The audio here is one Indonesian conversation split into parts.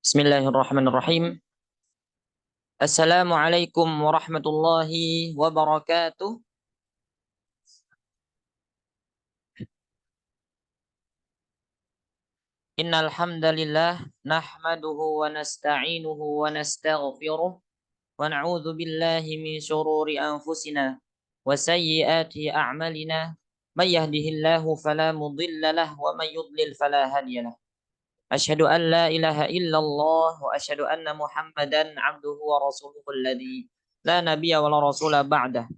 Bismillahirrahmanirrahim. Assalamualaikum warahmatullahi wabarakatuh. Innal hamdalillah nahmaduhu wa nasta'inuhu wa nastaghfiruh wa na'udzu billahi min shururi anfusina wa sayyiati a'malina. May yahdihillahu fala mudilla lahu wa may yudlil fala hadiya lahu. Asyhadu an la ilaha illallah wa asyhadu anna Muhammadan 'abduhu wa rasuluhu alladzi la nabiyya wa la rasula ba'dah.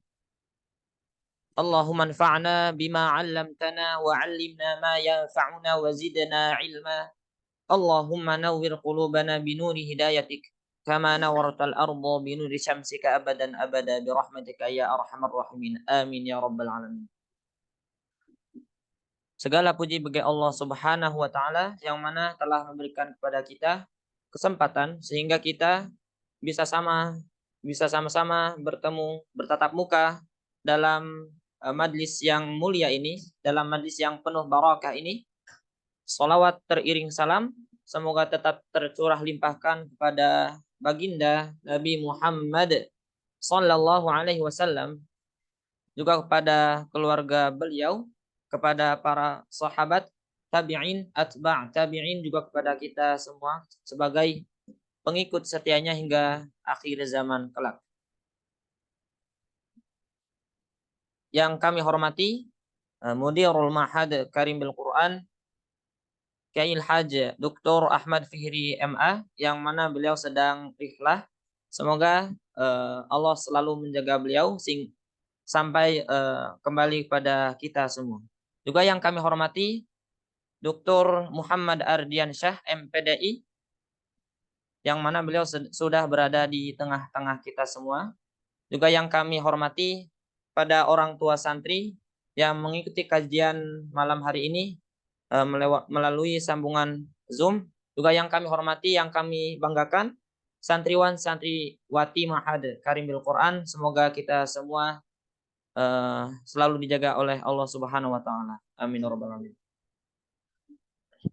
Allahumma anfa'na bima 'allamtana wa 'allimna ma yanfa'una wa zidna 'ilma. Allahumma nawwir qulubana binuri hidayatik kama nawwartal arda binuri syamsika abadan abada bi rahmatika ya arhamar rahimin. Amin ya rabbal alamin. Segala puji bagi Allah Subhanahu wa taala yang mana telah memberikan kepada kita kesempatan sehingga kita bisa sama-sama bertemu bertatap muka dalam majlis yang mulia ini, dalam majlis yang penuh barakah ini. Salawat teriring salam semoga tetap tercurah limpahkan kepada baginda Nabi Muhammad sallallahu alaihi wasallam, juga kepada keluarga beliau, kepada para sahabat, tabi'in, atba' tabi'in, juga kepada kita semua sebagai pengikut setianya hingga akhir zaman kelak. Yang kami hormati Mudirul Ma'had Karimul Quran Kiai Haj Dr. Ahmad Fihri MA, yang mana beliau sedang rihlah. Semoga Allah selalu menjaga beliau sampai kembali kepada kita semua. Juga yang kami hormati Dr. Muhammad Ardiansyah MPDI, yang mana beliau sudah berada di tengah-tengah kita semua. Juga yang kami hormati pada orang tua santri yang mengikuti kajian malam hari ini melalui sambungan Zoom. Juga yang kami hormati, yang kami banggakan, santriwan santriwati Ma'had Karimul Quran. Semoga kita semua selalu dijaga oleh Allah Subhanahu wa taala. Amin ya rabbal alamin.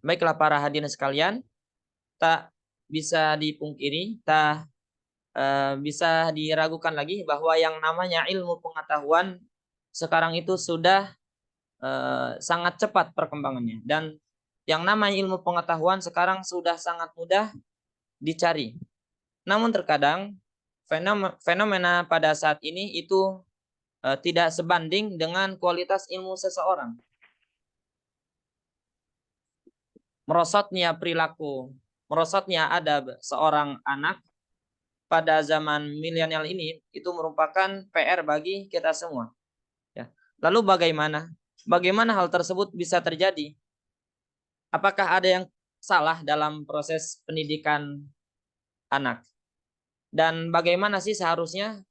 Baiklah para hadirin sekalian, tak bisa dipungkiri, tak bisa diragukan lagi bahwa yang namanya ilmu pengetahuan sekarang itu sudah sangat cepat perkembangannya, dan yang namanya ilmu pengetahuan sekarang sudah sangat mudah dicari. Namun terkadang fenomena pada saat ini itu tidak sebanding dengan kualitas ilmu seseorang. Merosotnya perilaku, merosotnya adab seorang anak pada zaman milenial ini itu merupakan PR bagi kita semua. Ya. Lalu bagaimana hal tersebut bisa terjadi? Apakah ada yang salah dalam proses pendidikan anak? Dan bagaimana sih seharusnya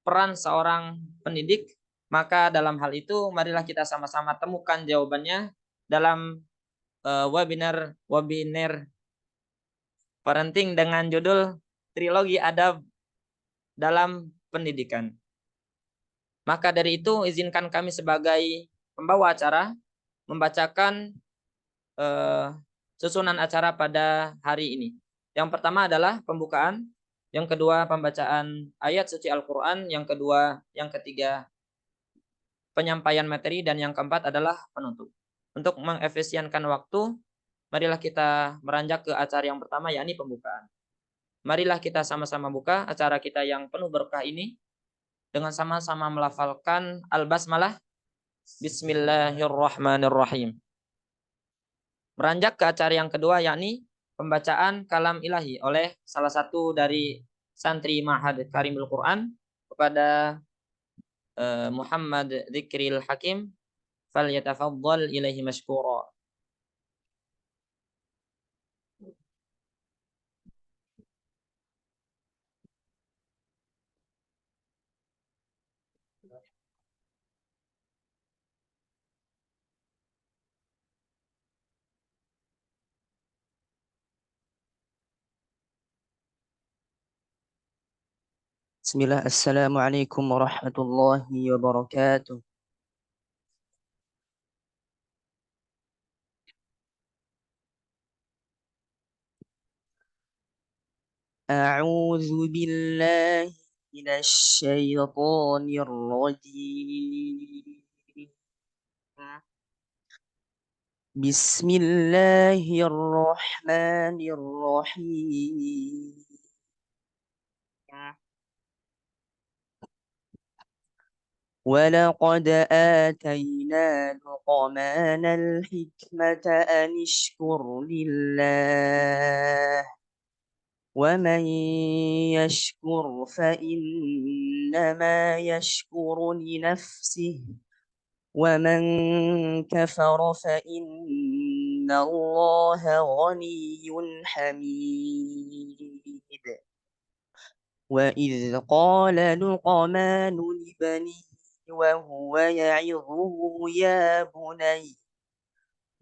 peran seorang pendidik? Maka dalam hal itu marilah kita sama-sama temukan jawabannya dalam webinar parenting dengan judul Trilogi Adab dalam Pendidikan. Maka dari itu izinkan kami sebagai pembawa acara membacakan susunan acara pada hari ini. Yang pertama adalah pembukaan, yang kedua pembacaan ayat suci Al-Quran, yang ketiga penyampaian materi, dan yang keempat adalah penutup. Untuk mengefisienkan waktu, marilah kita beranjak ke acara yang pertama, yakni pembukaan. Marilah kita sama-sama buka acara kita yang penuh berkah ini dengan sama-sama melafalkan Al-Basmalah. Bismillahirrahmanirrahim. Beranjak ke acara yang kedua, yakni pembacaan kalam ilahi oleh salah satu dari santri Ma'had Karimul Quran kepada Muhammad Dzikril Hakim. Falyatafaddal ilaihi mashkura. Bismillah, Assalamualaikum warahmatullahi wabarakatuh. أعوذ بالله من الشيطان الرجيم. بسم الله الرحمن الرحيم. ولقد آتينا لقمان الحكمة أن اشكر لله ومن يشكر فإنما يشكر لنفسه ومن كفر فإن الله غني حميد. وإذ قال لقمان لبنيه وهو يعظه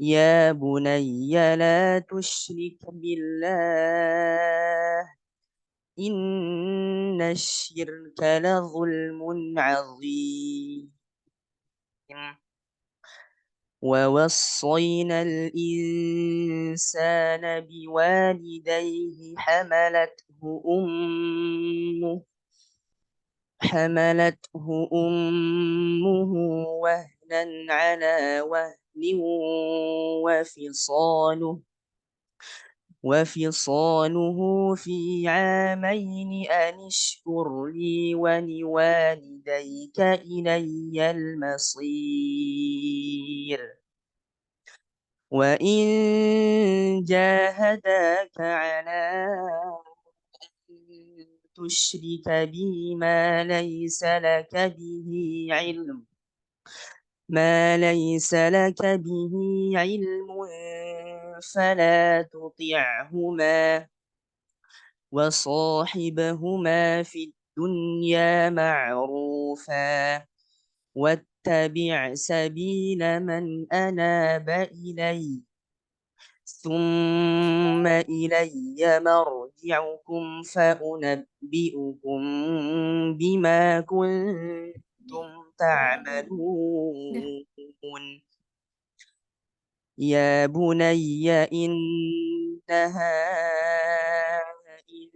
يا بني لا تشرك بالله إن الشرك لظلم عظيم. ووصينا الإنسان بوالديه حملته أمه وهنا على وهن وفصاله وفصاله في عامين أن اشكر لي ولوالديك إلي المصير. وإن جاهداك على أن تشرك بي ما ليس لك به علم فلا تطعهما وصاحبهما في الدنيا معروفا واتبع سبيل من أناب إلي ثم إلي مرجعكم فأنبئكم بما كنتم تعملون. يا بني إنها إن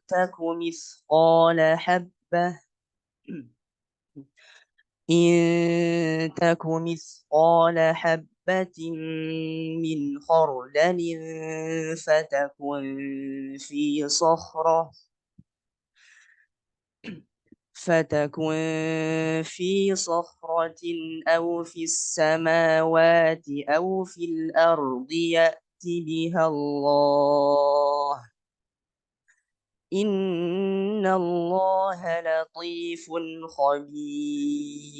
تك مثقال حبة من خردل فتكن في صخرة أو في السماوات أو في الأرض يأت بها الله إن الله لطيف خبير.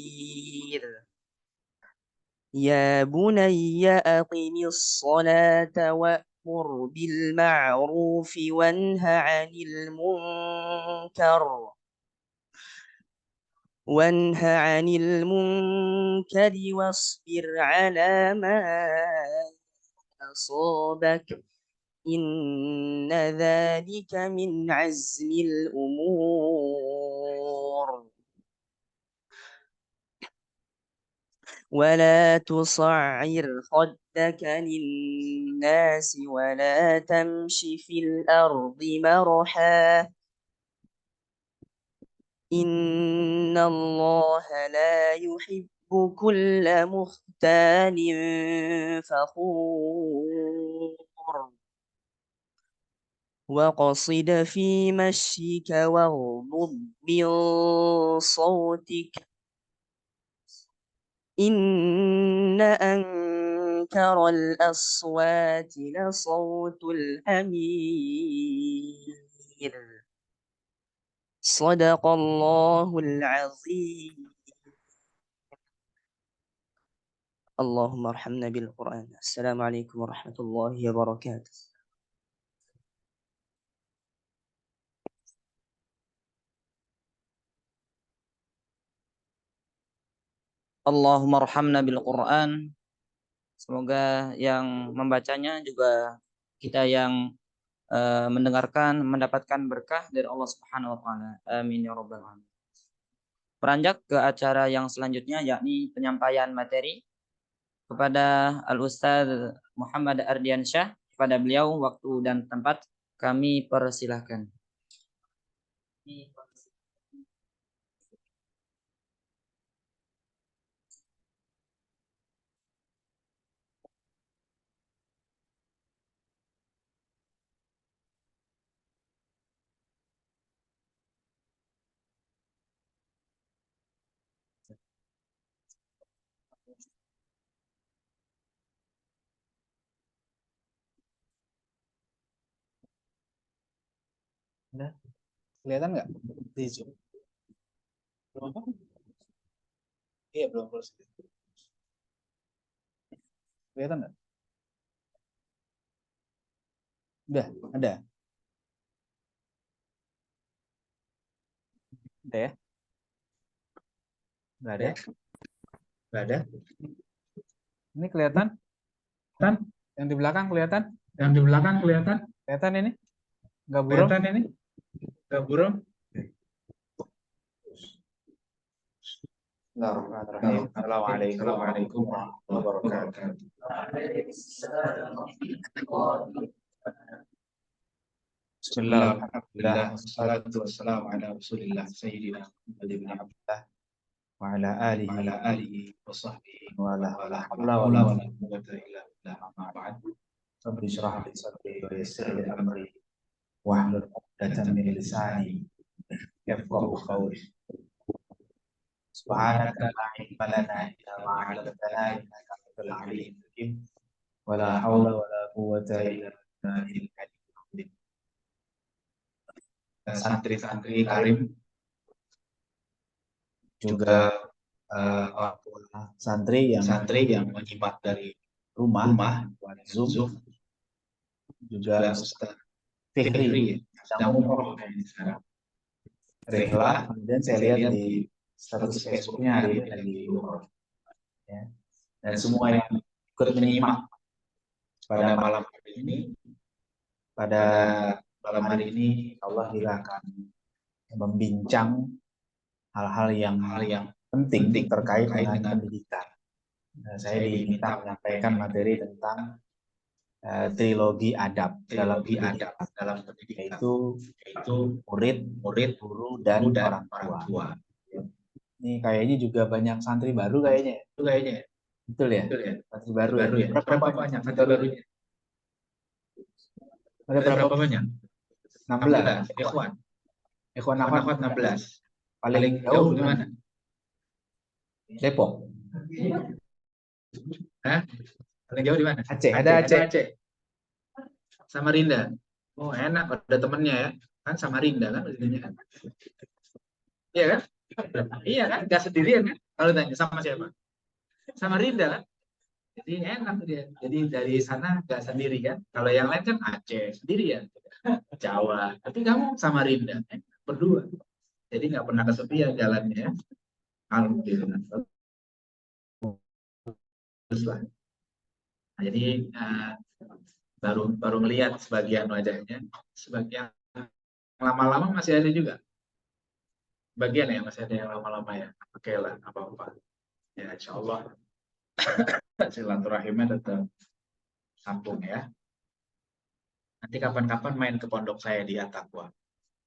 يا بني أقم الصلاة وأمر بالمعروف وانه عن المنكر واصبر على ما أصابك إن ذلك من عزم الأمور. ولا تصعر خدك للناس ولا تمش في الأرض مرحا إن الله لا يحب كل مختال فخور. وقصد في مشيك واغضض من صوتك إن أنكر الأصوات لصوت الحمير. صدق الله العظيم. اللهم ارحمنا بالقرآن. السلام عليكم ورحمة الله وبركاته. Allahumma arhamna bil Quran. Semoga yang membacanya juga kita yang mendengarkan mendapatkan berkah dari Allah Subhanahu wa taala. Amin ya rabbal alamin. Beranjak ke acara yang selanjutnya yakni penyampaian materi kepada Al Ustaz Muhammad Ardiansyah. Kepada beliau waktu dan tempat Kami persilahkan. Udah, kelihatan nggak di Zoom? Belum apa? Iya, belum close. Kelihatan nggak? Udah, ada. Udah ya? Nggak ada? Nggak ada? Ini kelihatan? Kan? Yang di belakang kelihatan? Yang di belakang kelihatan? Kelihatan ini? Nggak buram? Kelihatan ini? Nggak buram? Bismillahirrahmanirrahim. Assalamualaikum warahmatullahi wabarakatuh. Bismillah, alhamdulillah, wassalatu wassalamu ala rasulillah, sayyidina Muhammad bin Abdullah, wa ala alihi wa sahbihi wa la hawla wa la quwwata illa billah, amma ba'd. Rabbi shrah li sadri wa yassir li amri wahlul 'uqdatam min lisani yafqahu qawli. Subhanaka la ilma lana illa ma 'allamtana innaka antal 'alimul hakim. Wa la hawla wa la quwwata illa billahil aliyyil azim. Santri-santri karim, juga orang tua santri yang menyimak dari rumah Zoom, juga Ustaz Fihri sedang umroh sekarang. Rihlah, kemudian saya lihat di status Facebooknya hari ini lagi umroh. Ya. Dan semua yang ikut menyimak pada malam hari ini, Allah kita akan membincang hal-hal yang penting terkait dengan pendidikan. Saya diminta menyampaikan materi tentang trilogi adab dalam pendidikan, yaitu murid, guru, dan orang tua. Ini kayaknya juga banyak santri baru kayaknya. Betul ya? Santri baru ya? Berapa banyak santri barunya? Ada berapa banyak? 16. Ikhwan akhwat 16. Paling jauh di mana? Depok. Hah? Paling jauh di mana? Aceh. Ada Aceh. Samarinda. Oh, enak, ada temennya ya. Kan Samarinda kan maksudnya kan. Iya kan? Iya kan? Gak sendirian kan? Kalau tanya sama siapa? Samarinda kan? Jadi enak dia. Jadi dari sana gak sendiri kan? Kalau yang lain kan Aceh sendirian. Jawa. Tapi kamu Samarinda. Berdua. Jadi nggak pernah kesepian jalannya. Alhamdulillah. Nah, jadi baru melihat sebagian wajahnya, sebagian lama-lama masih ada juga. Bagian ya masih ada yang lama-lama ya. Oke lah, apa-apa. Ya insya Allah silaturahimnya tetap sambung ya. Nanti kapan-kapan main ke pondok saya di Attaqwa,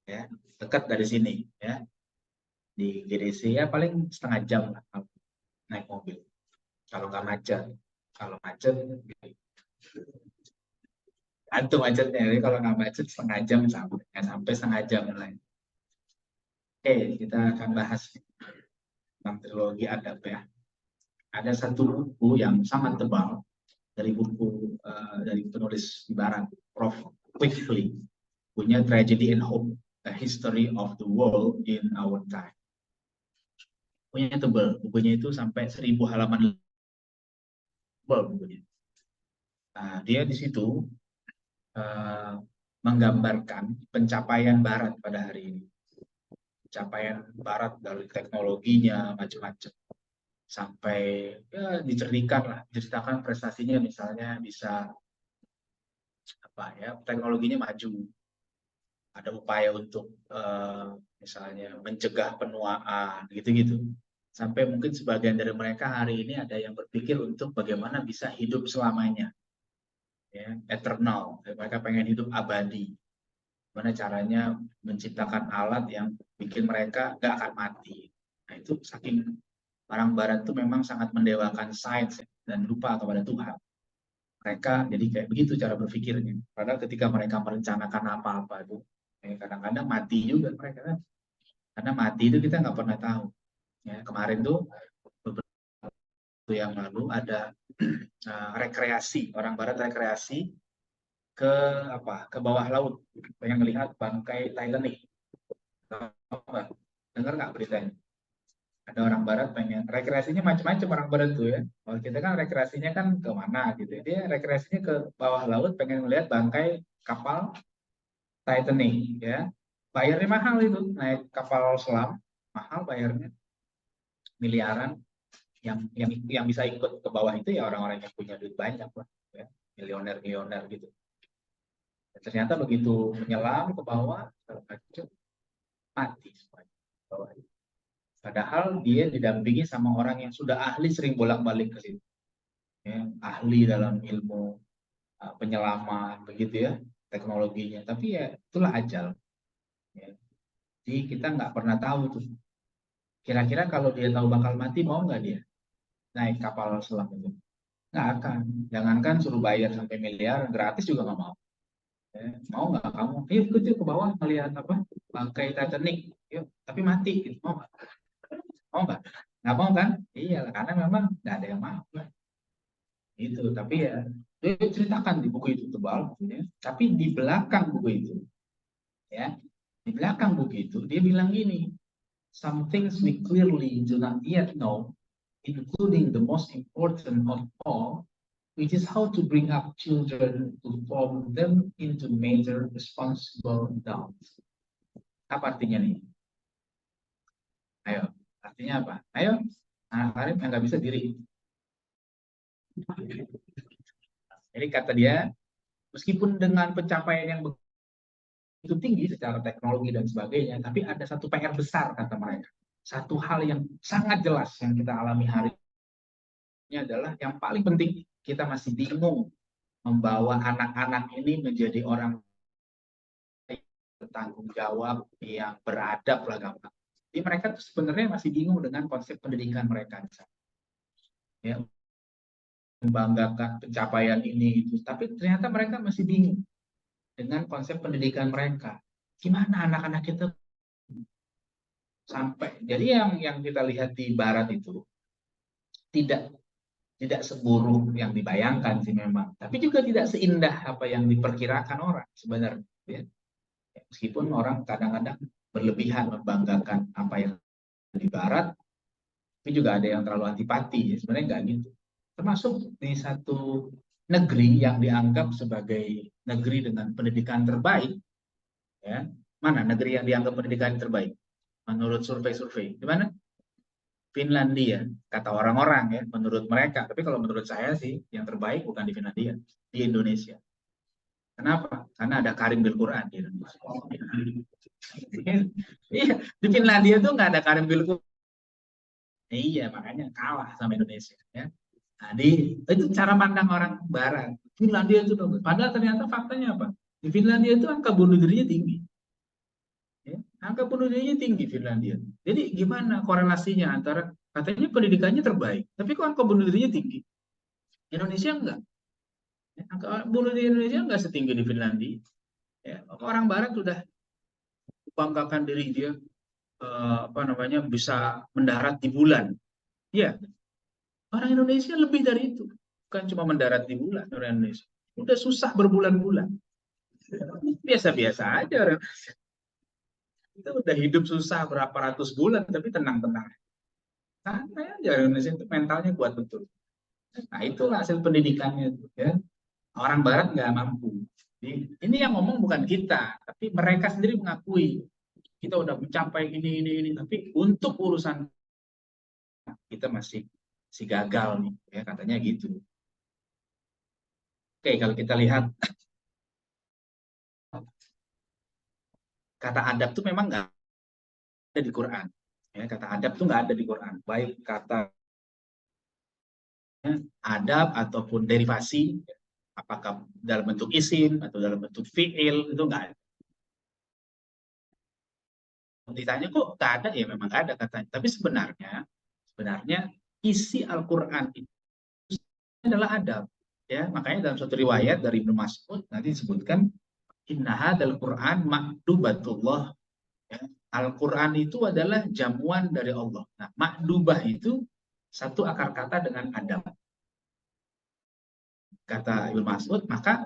ya dekat dari sini ya. Di GDC ya paling setengah jam lah naik mobil. Kalau nggak macet, antum macetnya. Jadi kalau nggak macet setengah jam sampai setengah jam lah. Oke, kita akan bahas tentang trilogi adab ya. Ada satu buku yang sangat tebal dari penulis di barat, Prof. Quickly, punya Tragedy and Hope, A History of the World in Our Time. Bukunya tebal, bukunya itu sampai 1000 halaman tebal bukunya. Nah, dia di situ menggambarkan pencapaian Barat pada hari ini. Pencapaian Barat dari teknologinya macam-macam. Sampai ya, diceritakan prestasinya, misalnya bisa teknologinya maju. Ada upaya untuk misalnya mencegah penuaan gitu-gitu. Sampai mungkin sebagian dari mereka hari ini ada yang berpikir untuk bagaimana bisa hidup selamanya. Ya, eternal. Mereka pengen hidup abadi. Gimana caranya menciptakan alat yang bikin mereka nggak akan mati. Nah itu saking orang Barat tuh memang sangat mendewakan sains dan lupa kepada Tuhan. Mereka jadi kayak begitu cara berpikirnya. Padahal ketika mereka merencanakan apa-apa itu, kadang-kadang mati juga mereka kan. Karena mati itu kita nggak pernah tahu. Ya, kemarin tuh beberapa waktu yang lalu ada rekreasi, orang Barat rekreasi ke ke bawah laut, pengen melihat bangkai Titanic. Dengar nggak beritanya? Ada orang Barat pengen rekreasinya macam-macam orang Barat tuh ya. Kalau kita kan rekreasinya kan ke mana gitu. Dia rekreasinya ke bawah laut pengen melihat bangkai kapal Titanic ya. Bayarnya mahal itu, naik kapal selam mahal bayarnya miliaran. Yang bisa ikut ke bawah itu ya orang-orang yang punya duit banyak lah ya. Milioner gitu. Dan ternyata begitu menyelam ke bawah mati semuanya bawah. Padahal dia didampingi sama orang yang sudah ahli sering bolak-balik ke situ. Ya, ahli dalam ilmu penyelaman begitu ya teknologinya. Tapi ya itulah ajal. Ya. Jadi kita nggak pernah tahu tuh. Kira-kira kalau dia tahu bakal mati mau nggak dia naik kapal selam itu? Nggak akan. Jangankan suruh bayar sampai miliar, gratis juga nggak mau. Ya, mau nggak kamu? Yuk ikut yuk ke bawah melihat apa bangkai Titanic. Yuk, tapi mati. Gitu. Mau nggak? Mau nggak? Nggak mau kan? Iya, karena memang nggak ada yang mau. Itu, tapi ya dia ceritakan di buku itu tebal, ya. Tapi di belakang buku itu, ya, di belakang buku itu dia bilang gini, some things we clearly do not yet know, including the most important of all, which is how to bring up children to form them into major responsible adults. Apa artinya nih? Ayo, artinya apa? Ayo, anak Arif yang nggak bisa diri. Jadi kata dia, meskipun dengan pencapaian yang itu tinggi secara teknologi dan sebagainya, tapi ada satu PR besar kata mereka. Satu hal yang sangat jelas yang kita alami hari ini adalah yang paling penting kita masih bingung membawa anak-anak ini menjadi orang bertanggung jawab yang beradab lah gampang. Jadi mereka tuh sebenarnya masih bingung dengan konsep pendidikan mereka. Ya, membanggakan pencapaian ini itu, tapi ternyata mereka masih bingung dengan konsep pendidikan mereka. Gimana anak-anak kita sampai jadi yang kita lihat di barat itu tidak seburuk yang dibayangkan sih memang, tapi juga tidak seindah apa yang diperkirakan orang sebenarnya ya. Meskipun orang kadang-kadang berlebihan membanggakan apa yang di barat, tapi juga ada yang terlalu antipati ya. Sebenarnya nggak gitu, termasuk di satu negeri yang dianggap sebagai negeri dengan pendidikan terbaik ya. Mana negeri yang dianggap pendidikan terbaik menurut survei-survei? Di mana? Finlandia, kata orang-orang ya, menurut mereka. Tapi kalau menurut saya sih, yang terbaik bukan di Finlandia, di Indonesia. Kenapa? Karena ada Karim Bil Quran di Indonesia. Iya, di Finlandia tuh nggak ada Karim Bil Quran. Iya, makanya kalah sama Indonesia. Ya. Nah, itu cara pandang orang Barat. Finlandia itu, padahal ternyata faktanya apa? Di Finlandia itu angka bunuh dirinya tinggi. Ya, angka bunuh dirinya tinggi Finlandia. Jadi gimana korelasinya antara katanya pendidikannya terbaik, tapi kok angka bunuh dirinya tinggi? Indonesia enggak. Ya, angka bunuh diri Indonesia enggak setinggi di Finlandia. Ya, orang Barat sudah banggakan diri dia bisa mendarat di bulan. Ya, orang Indonesia lebih dari itu. Bukan cuma mendarat di bulan orang Indonesia. Udah susah berbulan-bulan. Biasa-biasa aja orang. Kita udah hidup susah berapa ratus bulan, tapi tenang-tenang. Santai aja Indonesia itu mentalnya kuat betul. Nah itulah hasil pendidikannya. Ya. Orang Barat nggak mampu. Jadi, ini yang ngomong bukan kita, tapi mereka sendiri mengakui kita udah mencapai ini. Tapi untuk urusan kita masih gagal nih, ya katanya gitu. Oke, kalau kita lihat kata adab tuh memang nggak ada di Quran. Ya, kata adab tuh nggak ada di Quran. Baik kata adab ataupun derivasi, apakah dalam bentuk isim atau dalam bentuk fiil itu nggak ada. ditanya kok nggak ada, ya memang nggak ada katanya. Tapi sebenarnya isi Al-Quran itu adalah adab. Ya, makanya dalam suatu riwayat dari Ibnu Mas'ud nanti disebutkan inna hadzal Qur'an makdubatullah. Ya, Al-Quran itu adalah jamuan dari Allah. Nah, makdubah itu satu akar kata dengan adab. Kata Ibnu Mas'ud, maka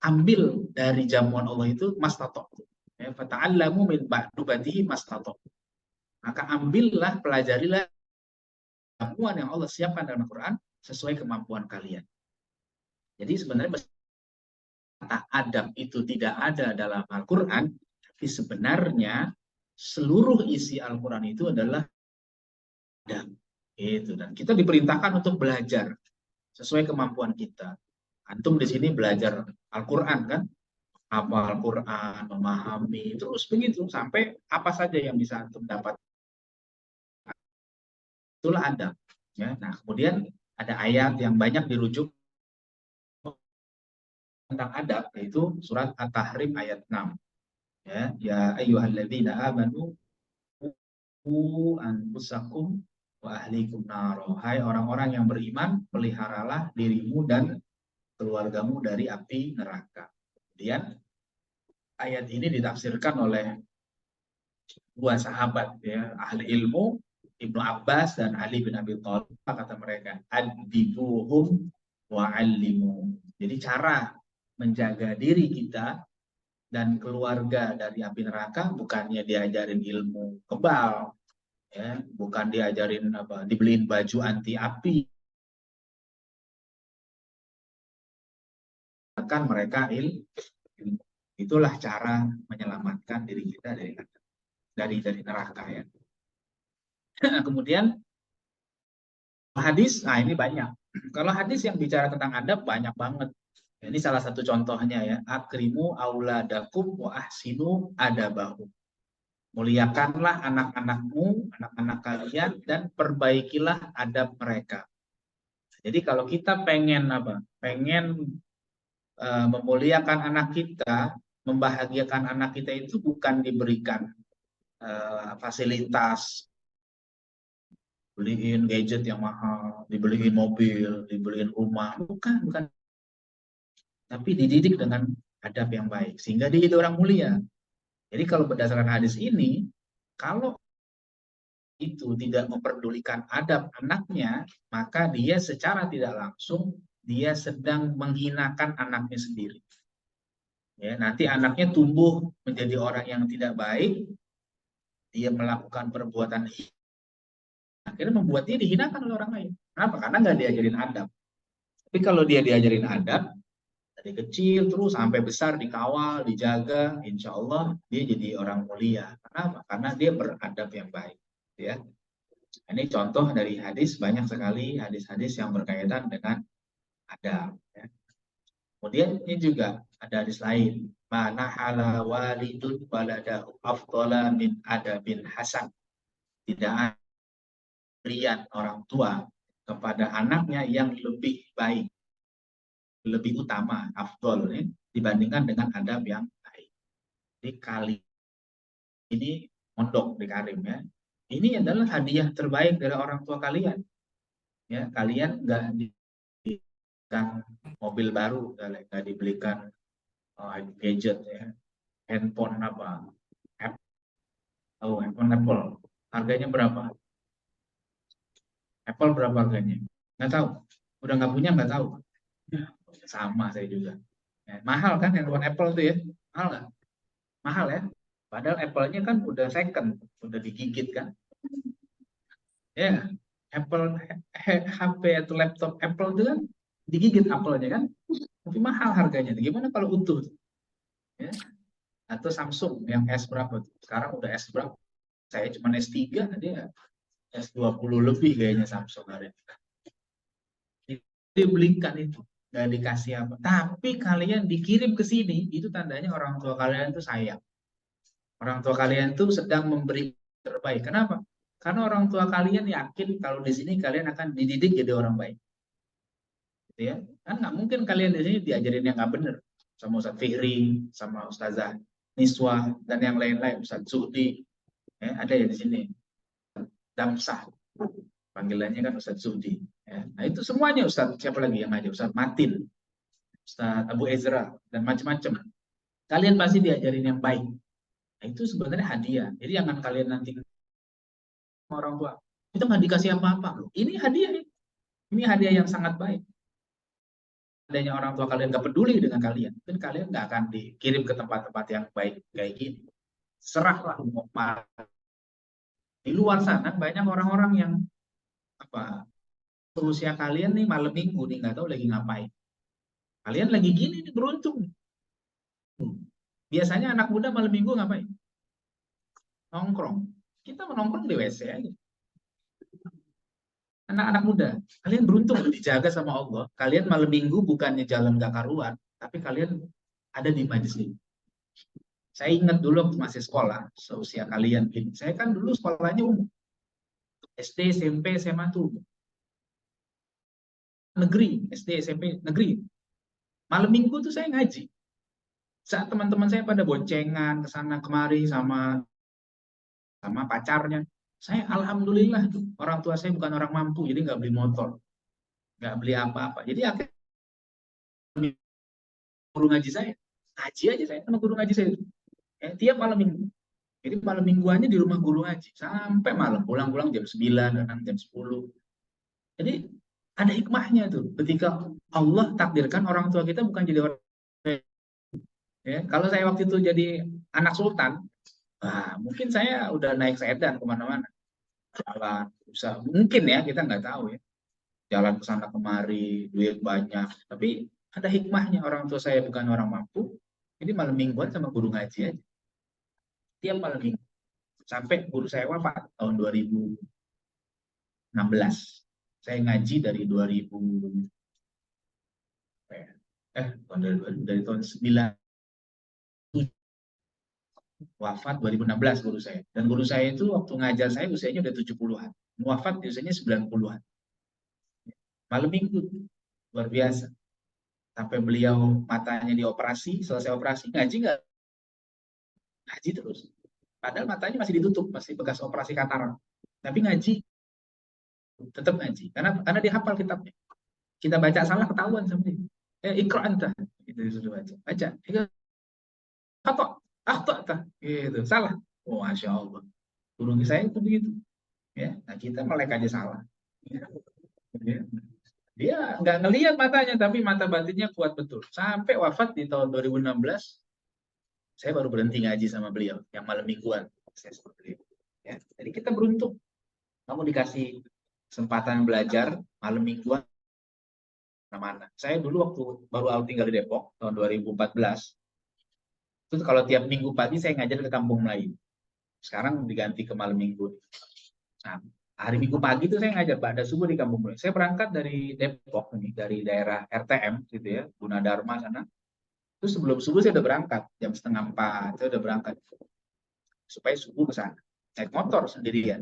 ambil dari jamuan Allah itu mastatok. Ya, fata'allamu min makdubatihi mastatok. Maka ambillah, pelajarilah jamuan yang Allah siapkan dalam Al-Quran sesuai kemampuan kalian. Jadi sebenarnya kata adab itu tidak ada dalam Al-Quran, tapi sebenarnya seluruh isi Al-Quran itu adalah adab. Itu. Dan kita diperintahkan untuk belajar sesuai kemampuan kita. Antum di sini belajar Al-Quran kan? Apa Al-Quran, memahami, terus begitu sampai apa saja yang bisa antum dapat. Itulah adab. Ya. Nah, kemudian ada ayat yang banyak dirujuk tentang adab, yaitu surat At-Tahrim ayat 6. Ya ayyuhalladzina amanu qu anfusakum wa ahlikum naro. Hai orang-orang yang beriman, peliharalah dirimu dan keluargamu dari api neraka. Kemudian ayat ini ditafsirkan oleh dua sahabat, ya, ahli ilmu, Ibnu Abbas dan Ali bin Abi Thalib. Kata mereka, adibuhum wa'allimu. Jadi cara menjaga diri kita dan keluarga dari api neraka bukannya diajarin ilmu kebal, ya, bukan diajarin apa, dibeliin baju anti api, akan mereka ilmu. Itulah cara menyelamatkan diri kita dari neraka, ya. Kemudian hadis, nah ini banyak. Kalau hadis yang bicara tentang adab banyak banget. Ini salah satu contohnya, ya. Akrimu auladakum wa ahsinu adabahum. Muliakanlah anak-anakmu, anak-anak kalian, dan perbaikilah adab mereka. Jadi kalau kita pengen apa? Pengen memuliakan anak kita, membahagiakan anak kita itu bukan diberikan fasilitas, beliin gadget yang mahal, dibeliin mobil, dibeliin rumah, bukan. Tapi dididik dengan adab yang baik sehingga dia jadi orang mulia. Jadi kalau berdasarkan hadis ini, kalau itu tidak memperdulikan adab anaknya, maka dia secara tidak langsung dia sedang menghinakan anaknya sendiri. Ya, nanti anaknya tumbuh menjadi orang yang tidak baik, dia melakukan perbuatan akhirnya membuat dia dihinakan oleh orang lain. Kenapa? Karena nggak diajarin adab. Tapi kalau dia diajarin adab, dari kecil terus sampai besar dikawal, dijaga, insya Allah dia jadi orang mulia. Kenapa? Karena dia beradab yang baik. Ya. Ini contoh dari hadis, banyak sekali hadis-hadis yang berkaitan dengan adab. Ya. Kemudian ini juga ada hadis lain. Mana hala walidun waladahu afdala min adabin hasan. Tidak ada pemberian orang tua kepada anaknya yang lebih baik, lebih utama, afdol, ya, dibandingkan dengan adab yang baik. Jadi kali ini mondok di Karim, ya. Ini adalah hadiah terbaik dari orang tua kalian. Ya, kalian nggak dibelikan mobil baru, nggak dibelikan gadget, ya, handphone apa, handphone Apple, harganya berapa? Apple berapa harganya? Nggak tahu. Udah nggak punya nggak tahu. Sama saya juga. Ya, mahal kan handphone Apple tuh, ya? Mahal nggak? Mahal, ya. Padahal Apple-nya kan udah second, udah digigit kan. Ya, Apple HP atau laptop Apple itu kan digigit Apple-nya kan, tapi mahal harganya. Gimana kalau utuh? Ya. Atau Samsung yang S berapa? Sekarang udah S berapa? Saya cuma S3, dia S20 lebih kayaknya Samsung hari ini. Dibelikan itu, nggak dikasih apa. Tapi kalian dikirim ke sini, itu tandanya orang tua kalian itu sayang. Orang tua kalian itu sedang memberi terbaik. Kenapa? Karena orang tua kalian yakin kalau di sini kalian akan dididik jadi orang baik. Gitu, ya. Kan nggak mungkin kalian di sini diajarin yang nggak benar. Sama Ustaz Fihri, sama Ustazah Niswa, dan yang lain-lain, Ustaz Zuhdi. Ya, ada ya di sini. Damsah. Panggilannya kan Ustadz Sudi. Ya. Nah itu semuanya Ustadz, siapa lagi yang ngaji? Ustadz Matin, Ustadz Abu Ezra, dan macam-macam. Kalian pasti diajarin yang baik. Nah, itu sebenarnya hadiah. Jadi jangan kalian nanti orang tua, kita nggak dikasih apa-apa loh. Ini hadiah. Ini hadiah yang sangat baik. Adanya orang tua kalian nggak peduli dengan kalian, mungkin kalian nggak akan dikirim ke tempat-tempat yang baik kayak gini. Serahlah mau di luar sana banyak orang-orang yang apa usia kalian nih malam minggu nih nggak tahu lagi ngapain. Kalian lagi gini nih beruntung. Biasanya anak muda malam minggu ngapain? Nongkrong. Kita menongkrong di WC aja. Anak-anak muda, kalian beruntung dijaga sama Allah. Kalian malam minggu bukannya jalan gak karuan, tapi kalian ada di majelis. Saya ingat dulu waktu masih sekolah, seusia kalian ini. Saya kan dulu sekolahnya umum. SD, SMP, SMA tuh. Negeri, SD, SMP, negeri. Malam minggu tuh saya ngaji. Saat teman-teman saya pada boncengan ke sana kemari sama pacarnya, saya alhamdulillah tuh orang tua saya bukan orang mampu, jadi nggak beli motor, nggak beli apa-apa. Jadi akhirnya guru ngaji saya, ngaji aja saya sama guru ngaji saya tiap malam minggu. Jadi malam mingguannya di rumah guru ngaji sampai malam, pulang-pulang jam 9, datang jam 10. Jadi ada hikmahnya tuh. Ketika Allah takdirkan orang tua kita bukan jadi orang ya. Kalau saya waktu itu jadi anak sultan, nah, mungkin saya udah naik sedan kemana-mana. Jalan, bisa mungkin ya kita nggak tahu ya. Jalan ke sana kemari, duit banyak. Tapi ada hikmahnya orang tua saya bukan orang mampu. Jadi malam mingguan sama guru ngaji aja. Tiap malam minggu. Sampai guru saya wafat tahun 2016. Saya ngaji dari 2000 dari tahun 9 wafat 2016 guru saya. Dan guru saya itu waktu ngajar saya usianya udah 70-an. Wafat usianya 90-an. Malam minggu. Luar biasa. Sampai beliau matanya dioperasi, selesai operasi, ngaji nggak? Ngaji terus. Padahal matanya masih ditutup, masih bekas operasi katarak. Tapi ngaji, tetap ngaji. Karena dia hafal kitabnya. Kita baca salah ketahuan sama dia. Iqra' anta. Itu disuruh baca. Baca. Akhta. Gitu. Salah. Oh, Masya Allah. Guru saya itu begitu. Ya, nah kita melek aja salah. Ya. Dia nggak ngelihat matanya, tapi mata batinnya kuat betul. Sampai wafat di tahun 2016, saya baru berhenti ngaji sama beliau, yang malam mingguan. Saya seperti itu. Ya. Jadi kita beruntung. Kamu dikasih kesempatan belajar malam mingguan mana. Saya dulu waktu baru tinggal di Depok, tahun 2014, itu kalau tiap minggu pagi saya ngajar ke Kampung Melayu. Sekarang diganti ke malam minggu. Nah, hari Minggu pagi itu saya ngajar pada subuh di Kampung Melayu. Saya berangkat dari Depok nih, dari daerah RTM gitu ya, Gunadarma sana. Terus sebelum subuh saya udah berangkat, jam 3:30 saya udah berangkat. Supaya subuh ke sana. Naik motor sendirian.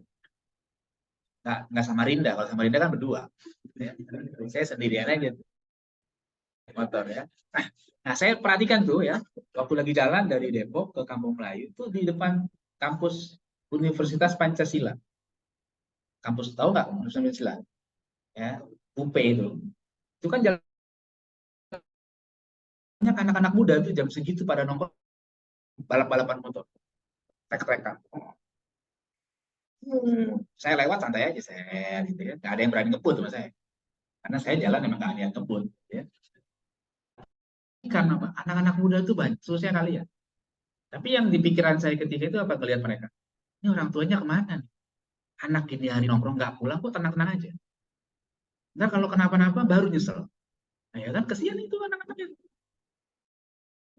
Nggak sama Rinda, kalau sama Rinda kan berdua. Ya. Saya sendirian aja. Motor ya. Nah, saya perhatikan tuh ya, waktu lagi jalan dari Depok ke Kampung Melayu, itu di depan kampus Universitas Pancasila. Kampus tahu nggak Universitas Pancasila? Ya, UP itu. Itu kan jalan banyak anak-anak muda tuh jam segitu pada nongkrong balap-balapan motor. Trek-trekan. Saya lewat santai aja saya gitu ya. Nggak ada yang berani ngebut sama saya. Karena saya jalan emang nggak ada yang ngebut ya. Karena anak-anak muda itu banyak, susah kali ya. Tapi yang di pikiran saya ketika itu apa ngelihat mereka? Ini orang tuanya kemana nih? Anak ini hari nongkrong nggak pulang kok tenang-tenang aja. Ntar kalau kenapa-napa baru nyesel. Nah ya kan kesian itu anak-anaknya.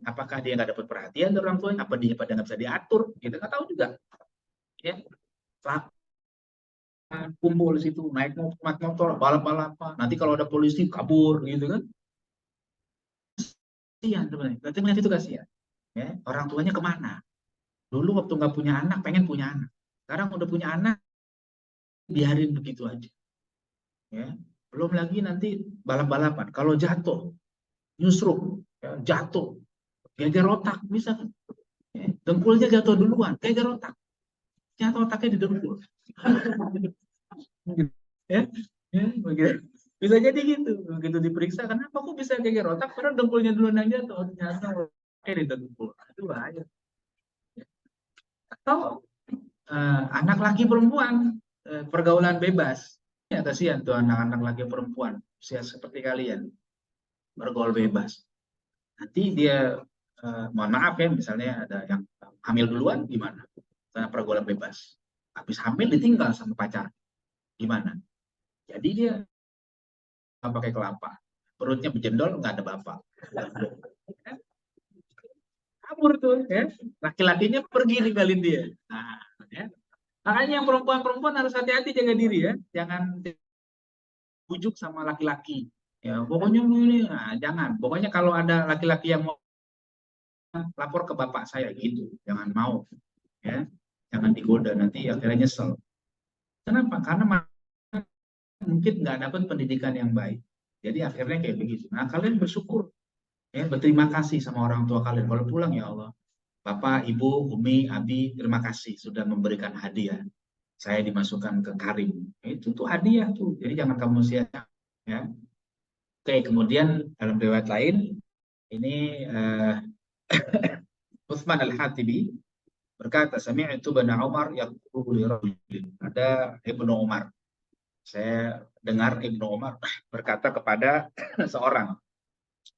Apakah dia nggak dapat perhatian dari orang tuanya? Apa dia pada nggak bisa diatur? Kita nggak tahu juga. Ya, kumpul di situ naik motor balap-balapan. Nanti kalau ada polisi kabur gitu kan? Kasihan sebenarnya. Berarti melihat itu kasihan. Ya, orang tuanya kemana? Dulu waktu nggak punya anak, pengen punya anak. Sekarang udah punya anak, biarin begitu aja. Ya, belum lagi nanti balap-balapan. Kalau jatuh, nyusruk, ya, jatuh, geger otak bisa kan? Ya, dengkulnya jatuh duluan, geger otak. ternyata otaknya didengkul. Ya, ya, begitu. Bisa jadi gitu. Begitu diperiksa, kenapa kok bisa geger otak? Padahal dengkulnya dulu aja tuh, ternyata otaknya didengkul. Itu bahaya. Atau anak laki perempuan, pergaulan bebas. Ya, kasihan tuh anak-anak laki perempuan, usia seperti kalian, bergaul bebas. Nanti dia, mohon maaf ya, misalnya ada yang hamil duluan, gimana? Karena pergaulan bebas. Habis hamil ditinggal sama pacar, gimana? Jadi dia nggak pakai kelapa, perutnya berjendol, nggak ada bapak. Kabur tuh, ya. Laki-lakinya pergi ninggalin dia. Nah, ya. Makanya yang perempuan-perempuan harus hati-hati jaga diri ya, jangan bujuk sama laki-laki. Ya, pokoknya ini, nah, jangan. Pokoknya kalau ada laki-laki yang mau lapor ke bapak saya gitu, jangan mau, ya, jangan digoda nanti akhirnya nyesel. Kenapa? Karena mungkin nggak dapat pendidikan yang baik. Jadi akhirnya kayak begitu. Nah, kalian bersyukur, ya, berterima kasih sama orang tua kalian. Kalau pulang, ya Allah, Bapak, Ibu, Umi, Abi, terima kasih sudah memberikan hadiah. Saya dimasukkan ke Karim. Itu tuh hadiah tuh. Jadi jangan kamu sia-sia. Ya. Oke, kemudian dalam riwayat lain, ini Utsman Al-Hatibi berkata, sami'tu Ibnu Umar yaqulu li rajulin. Ada Ibnu Umar. Saya dengar Ibnu Umar berkata kepada seorang,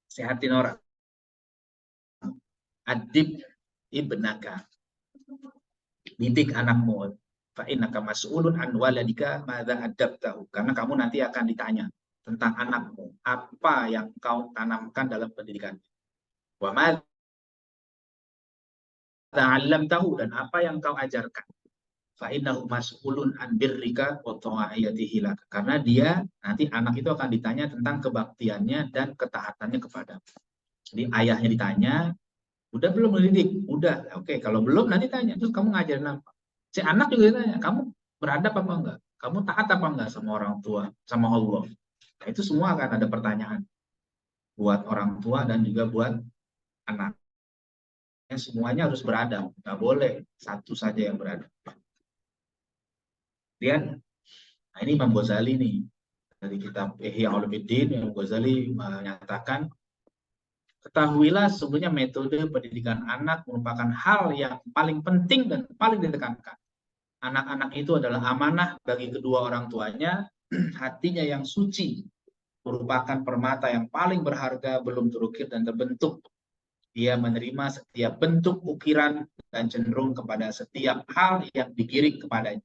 sehatin orang. Adib ibnaka. Didik anakmu. Fa innaka mas'ulun an waladika madza adabtahu. Karena kamu nanti akan ditanya tentang anakmu, apa yang kau tanamkan dalam pendidikan. Wa madza 'allamtahu, dan apa yang kau ajarkan. Fa innahu mas'ulun an birrika wa ta'iyatihi lak. Karena dia nanti anak itu akan ditanya tentang kebaktiannya dan ketaatannya kepada. Jadi ayahnya ditanya, udah belum mendidik? Udah. Oke, kalau belum nanti tanya, terus kamu ngajarin apa? Si anak juga ditanya, kamu beradab apa enggak? Kamu taat apa enggak sama orang tua, sama Allah? Nah, itu semua akan ada pertanyaan buat orang tua dan juga buat anak. Semuanya harus beradab, nggak boleh satu saja yang beradab. Kemudian, nah ini Imam Ghazali nih, dari kitab Ihya Ulumuddin, Imam Ghazali menyatakan, ketahuilah sesungguhnya metode pendidikan anak merupakan hal yang paling penting dan paling ditekankan. Anak-anak itu adalah amanah bagi kedua orang tuanya, hatinya yang suci merupakan permata yang paling berharga belum terukir dan terbentuk. Dia menerima setiap bentuk ukiran dan cenderung kepada setiap hal yang dikirim kepadanya.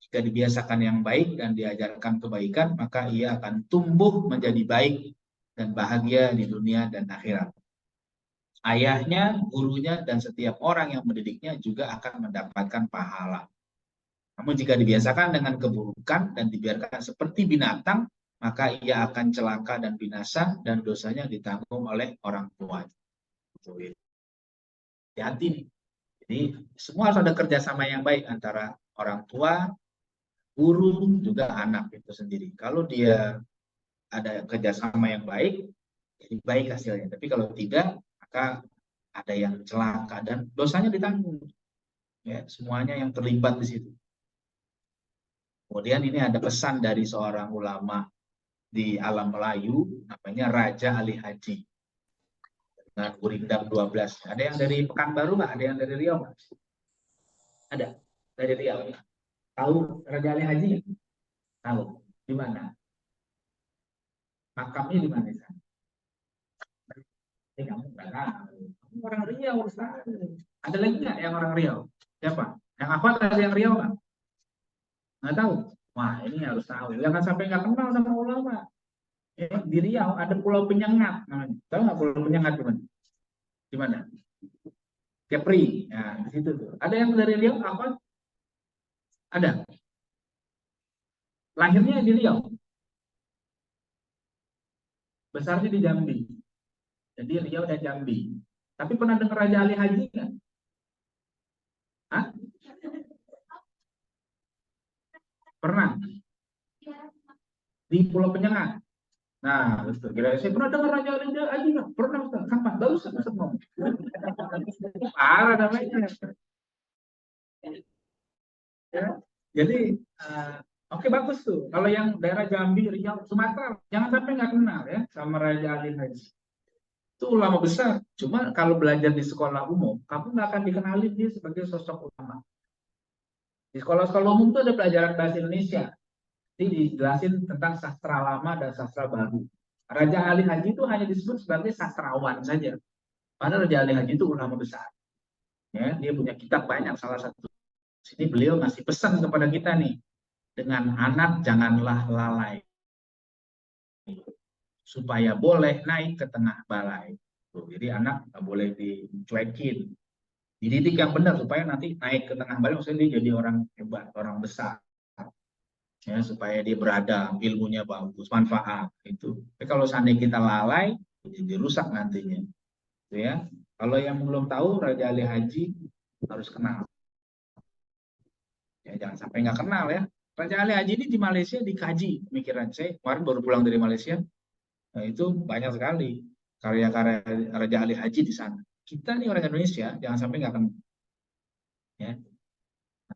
Jika dibiasakan yang baik dan diajarkan kebaikan, maka ia akan tumbuh menjadi baik dan bahagia di dunia dan akhirat. Ayahnya, gurunya, dan setiap orang yang mendidiknya juga akan mendapatkan pahala. Namun jika dibiasakan dengan keburukan dan dibiarkan seperti binatang, maka ia akan celaka dan binasa dan dosanya ditanggung oleh orang tua. Hati-hati nih. Jadi semua harus ada kerjasama yang baik antara orang tua, guru, juga anak itu sendiri. Kalau dia ada kerjasama yang baik, jadi baik hasilnya. Tapi kalau tidak, maka ada yang celaka dan dosanya ditanggung. Ya, semuanya yang terlibat di situ. Kemudian ini ada pesan dari seorang ulama di alam Melayu, namanya Raja Ali Haji. Dengan Gurindam 12. Ada yang dari Pekanbaru nggak? Ada yang dari Riau nggak? Ada. Dari Riau. Tahu Raja Ali Haji? Tahu. Di mana? Makamnya di mana? Ini kamu nggak tahu. Kamu orang Riau. Ada lagi nggak yang orang Riau? Siapa? Yang apa ada yang Riau nggak? Nggak tahu. Wah, ini harus tahu. Jangan sampai nggak kenal sama ulama. Di Riau ada Pulau Penyengat namanya. Tahu nggak Pulau Penyengat di mana? Di mana? Kepri. Nah, di situ tuh. Ada yang dari Riau apa? Ada. Lahirnya di Riau. Besarnya di Jambi. Jadi Riau dan Jambi. Tapi pernah dengar Raja Ali Haji nggak? Hah? Pernah. Di Pulau Penyengat. Nah, betul. Kira saya pernah dengar Raja Ali Haji nggak? Pernah, Ustaz. Kapan? Baru Ustaz ngomong. Parah namanya. Ya. Jadi oke, bagus tuh. Kalau yang daerah Jambi, Riau, Sumatera, jangan sampai nggak kenal ya sama Raja Ali Haji. Itu ulama besar. Cuma kalau belajar di sekolah umum, kamu nggak akan dikenalin dia sebagai sosok ulama. Di sekolah-sekolah umum itu ada pelajaran bahasa Indonesia. Jadi dijelasin tentang sastra lama dan sastra baru. Raja Ali Haji itu hanya disebut sebagai sastrawan saja. Padahal Raja Ali Haji itu ulama besar. Ya, dia punya kitab banyak. Salah satu sini beliau ngasih pesan kepada kita nih, dengan anak janganlah lalai supaya boleh naik ke tengah balai. Tuh, jadi anak nggak boleh dicuekin, dididik yang benar supaya nanti naik ke tengah balai, maksudnya dia jadi orang hebat, orang besar. Ya, supaya dia beradab, ilmunya bagus, manfaat itu. Tapi kalau seandainya kita lalai, jadi rusak nantinya. Gitu ya. Kalau yang belum tahu Raja Ali Haji harus kenal. Ya, jangan sampai nggak kenal ya. Raja Ali Haji ini di Malaysia dikaji pemikiran saya. Kemarin baru pulang dari Malaysia. Nah, itu banyak sekali karya-karya Raja Ali Haji di sana. Kita nih orang Indonesia jangan sampai nggak kenal. Ya.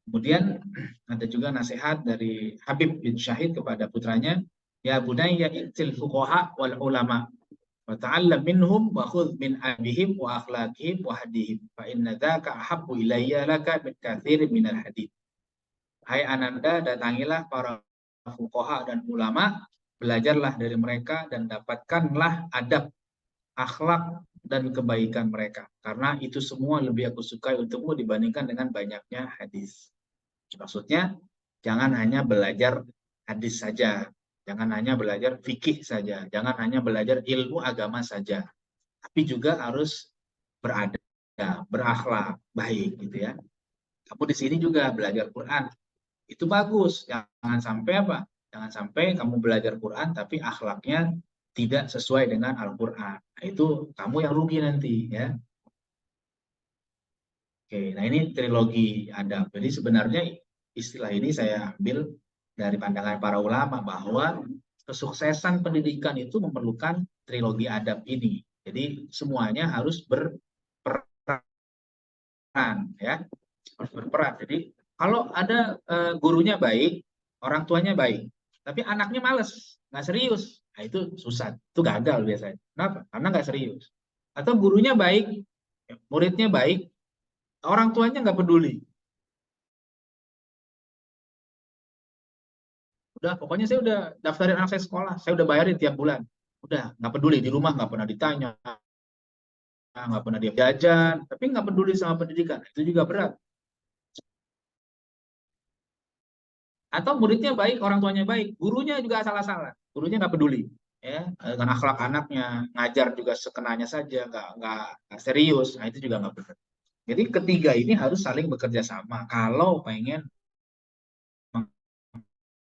Kemudian ada juga nasihat dari Habib bin Syahid kepada putranya, ya bunayya iktil fuqaha wal ulama wa ta'allam minhum wa khudh min abihim wa akhlaqihim wa hadihim fa inna dzaka ahabbu ilayya laka min katsirin minal hadith. Hai Ananda, datangilah para fuqaha dan ulama, belajarlah dari mereka dan dapatkanlah adab, akhlak dan kebaikan mereka, karena itu semua lebih aku sukai untukmu dibandingkan dengan banyaknya hadis. Maksudnya, jangan hanya belajar hadis saja, jangan hanya belajar fikih saja, jangan hanya belajar ilmu agama saja, tapi juga harus beradab, berakhlak baik, gitu ya. Kamu di sini juga belajar Quran, itu bagus. Jangan sampai apa? Jangan sampai kamu belajar Quran tapi akhlaknya tidak sesuai dengan Al-Quran. Nah, itu kamu yang rugi nanti, ya. Oke, nah ini trilogi adab. Jadi sebenarnya istilah ini saya ambil dari pandangan para ulama bahwa kesuksesan pendidikan itu memerlukan trilogi adab ini. Jadi semuanya harus berperan, ya, harus berperan. Jadi kalau ada gurunya baik, orang tuanya baik, tapi anaknya males, nggak serius, nah itu susah, itu gagal biasanya. Kenapa? Karena nggak serius. Atau gurunya baik, muridnya baik, orang tuanya nggak peduli. Udah, pokoknya saya udah daftarin anak saya sekolah, saya udah bayarin tiap bulan. Udah, nggak peduli, di rumah nggak pernah ditanya, nggak pernah dia jajan, tapi nggak peduli sama pendidikan. Itu juga berat. Atau muridnya baik, orang tuanya baik, gurunya juga salah-salah, gurunya nggak peduli, ya, dengan akhlak anaknya, ngajar juga sekenanya saja, nggak serius, nah itu juga nggak benar. Jadi ketiga ini harus saling bekerja sama kalau pengen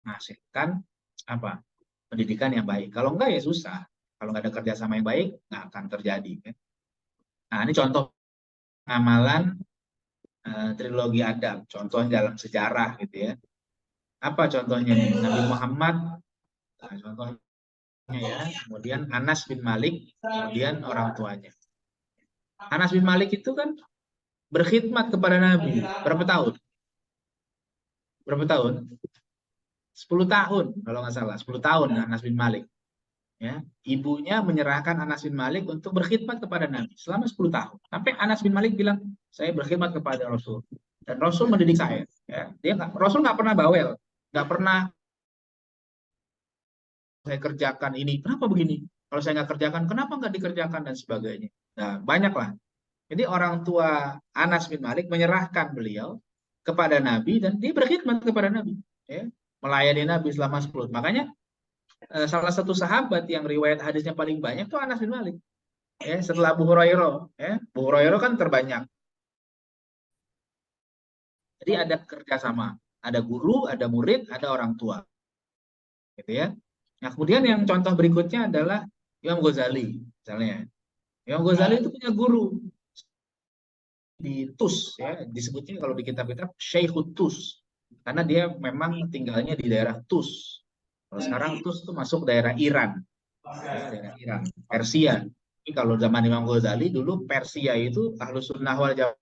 menghasilkan apa, pendidikan yang baik. Kalau enggak ya susah. Kalau nggak ada kerjasama yang baik, nggak akan terjadi. Ya. Nah ini contoh amalan trilogi adab, contohnya dalam sejarah gitu ya. Apa contohnya nih? Nabi Muhammad, nah, contohnya ya, kemudian Anas bin Malik, kemudian orang tuanya. Anas bin Malik itu kan berkhidmat kepada Nabi berapa tahun? Berapa tahun? 10 tahun kalau nggak salah, 10 tahun Anas bin Malik. Ya, ibunya menyerahkan Anas bin Malik untuk berkhidmat kepada Nabi selama 10 tahun. Sampai Anas bin Malik bilang, saya berkhidmat kepada Rasul dan Rasul mendidik saya. Ya, Rasul nggak pernah bawel, nggak pernah saya kerjakan ini, kenapa begini? Kalau saya nggak kerjakan, kenapa nggak dikerjakan dan sebagainya. Nah, banyaklah. Jadi orang tua Anas bin Malik menyerahkan beliau kepada Nabi dan dia berkhidmat kepada Nabi, ya, melayani Nabi selama 10. Makanya salah satu sahabat yang riwayat hadisnya paling banyak itu Anas bin Malik. Ya, setelah Abu Hurairah, ya, Abu Hurairah kan terbanyak. Jadi ada kerjasama, ada guru, ada murid, ada orang tua, gitu ya. Nah kemudian yang contoh berikutnya adalah Imam Ghazali, misalnya. Imam Ghazali itu punya guru di Tus, ya, disebutnya kalau di kitab-kitab Syekhut Tus, karena dia memang tinggalnya di daerah Tus. Kalau sekarang Tus itu masuk daerah Iran, ya, daerah Iran, Persia. Tapi kalau zaman Imam Ghazali dulu Persia itu Ahlus Sunnah wal Jamaah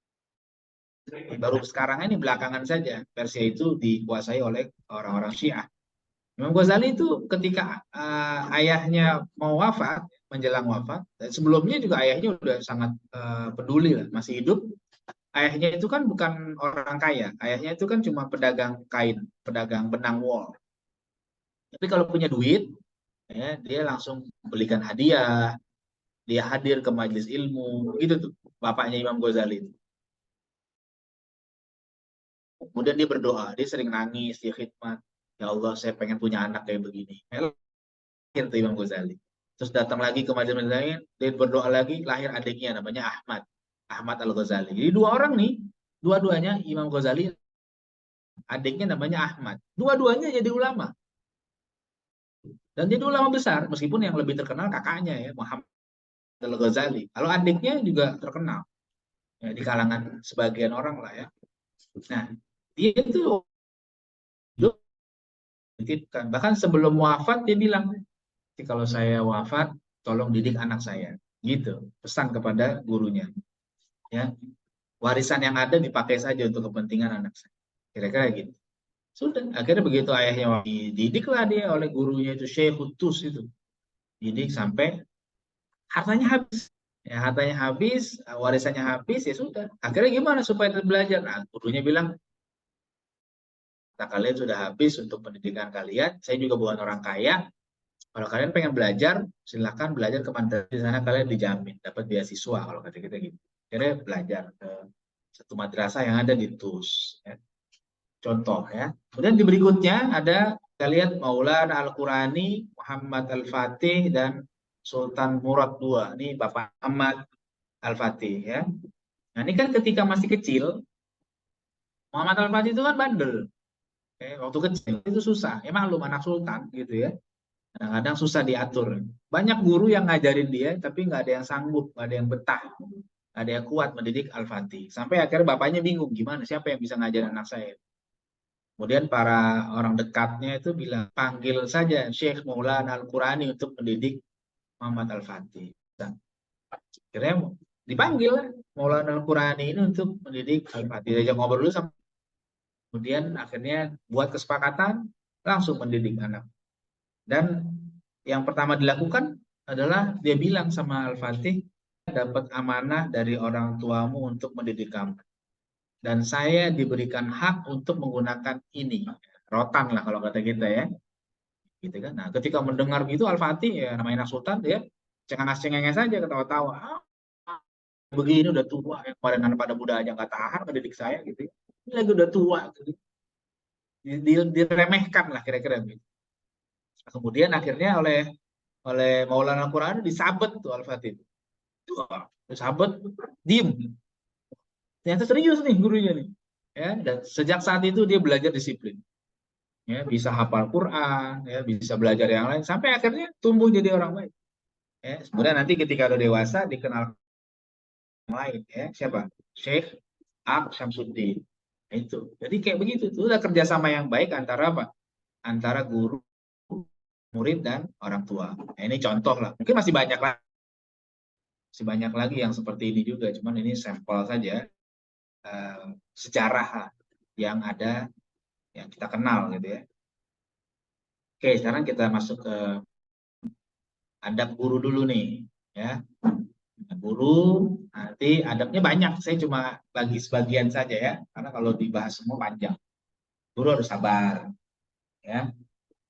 Baru sekarang ini belakangan saja Persia itu dikuasai oleh orang-orang Syiah. Imam Ghazali itu ketika ayahnya mau wafat, menjelang wafat, dan sebelumnya juga ayahnya udah sangat peduli lah, masih hidup. Ayahnya itu kan bukan orang kaya, ayahnya itu kan cuma pedagang kain, pedagang benang wol. Tapi kalau punya duit, ya, dia langsung belikan hadiah, dia hadir ke majelis ilmu, gitu tuh bapaknya Imam Ghazali. Kemudian dia berdoa, dia sering nangis, dia khidmat. Ya Allah, saya pengen punya anak kayak begini. Itu Imam Ghazali. Terus datang lagi ke majelis lain, dia berdoa lagi, lahir adiknya namanya Ahmad. Ahmad Al-Ghazali. Jadi dua orang nih, dua-duanya Imam Ghazali, adiknya namanya Ahmad. Dua-duanya jadi ulama. Dan jadi ulama besar, meskipun yang lebih terkenal kakaknya ya, Muhammad Al-Ghazali. Kalau adiknya juga terkenal ya, di kalangan sebagian orang lah ya. Nah, dia itu hidup dititipkan. Bahkan sebelum wafat dia bilang, kalau saya wafat, tolong didik anak saya. Gitu, pesan kepada gurunya. Ya, warisan yang ada dipakai saja untuk kepentingan anak saya. Kira-kira gitu. Sudah, akhirnya begitu ayahnya dididiklah dia oleh gurunya itu Syekh Qutus itu. Didik sampai hartanya habis. Ya, hartanya habis, warisannya habis, ya sudah. Akhirnya gimana supaya dia belajar? Nah, gurunya bilang, kalian sudah habis untuk pendidikan kalian, saya juga bukan orang kaya. Kalau kalian pengen belajar, silakan belajar ke madrasah. Di sana kalian dijamin dapat beasiswa kalau kata kita gitu. Akhirnya belajar ke satu madrasah yang ada di TUS. Ya. Contoh ya. Kemudian di berikutnya ada kita lihat Maulana Al-Qurani, Muhammad Al-Fatih dan Sultan Murad II. Ini Bapak Muhammad Al-Fatih ya. Nah, ini kan ketika masih kecil, Muhammad Al-Fatih itu kan bandel. Waktu kecil itu susah. Ya maklum anak sultan gitu ya. Kadang-kadang susah diatur. Banyak guru yang ngajarin dia, tapi nggak ada yang sanggup, nggak ada yang betah, nggak ada yang kuat mendidik Al-Fatih. Sampai akhirnya bapaknya bingung, gimana siapa yang bisa ngajarin anak saya? Kemudian para orang dekatnya itu bilang, panggil saja Syekh Maulana Al-Qurani untuk mendidik Muhammad Al-Fatih. Akhirnya dipanggil Maulana Al-Qurani ini untuk mendidik Al-Fatih. Diajak ngobrol dulu sama. Kemudian akhirnya buat kesepakatan, langsung mendidik anak. Dan yang pertama dilakukan adalah dia bilang sama Al-Fatih, dapat amanah dari orang tuamu untuk mendidik kamu. Dan saya diberikan hak untuk menggunakan ini. Rotan lah kalau kata kita ya. Gitu kan. Nah, ketika mendengar gitu Al-Fatih ya namanya anak sultan dia cengenges-cengenges saja ketawa-tawa. Begini udah tua ya. Kemarin anak pada muda aja nggak tahan mendidik saya gitu. Ini lagi udah tua gitu. Diremehkan lah kira-kira gitu. Kemudian akhirnya oleh Maulana Al-Qurani disabet tuh Al-Fatih. Disabet, diem. Ternyata serius nih gurunya nih. Ya, dan sejak saat itu dia belajar disiplin. Ya, bisa hafal Quran, ya, bisa belajar yang lain sampai akhirnya tumbuh jadi orang baik. Ya, kemudian nanti ketika udah dewasa dikenal yang lain ya, siapa? Syekh Ak Syamsuddin. Itu. Jadi kayak begitu tuh udah kerjasama yang baik antara apa? Antara guru, murid dan orang tua. Nah, ini contoh lah. Mungkin masih banyak lagi yang seperti ini juga. Cuman ini sampel saja sejarah yang ada yang kita kenal gitu ya. Oke, sekarang kita masuk ke adab guru dulu nih ya. Guru nanti adabnya banyak, saya cuma bagi sebagian saja ya, karena kalau dibahas semua panjang. Guru harus sabar ya.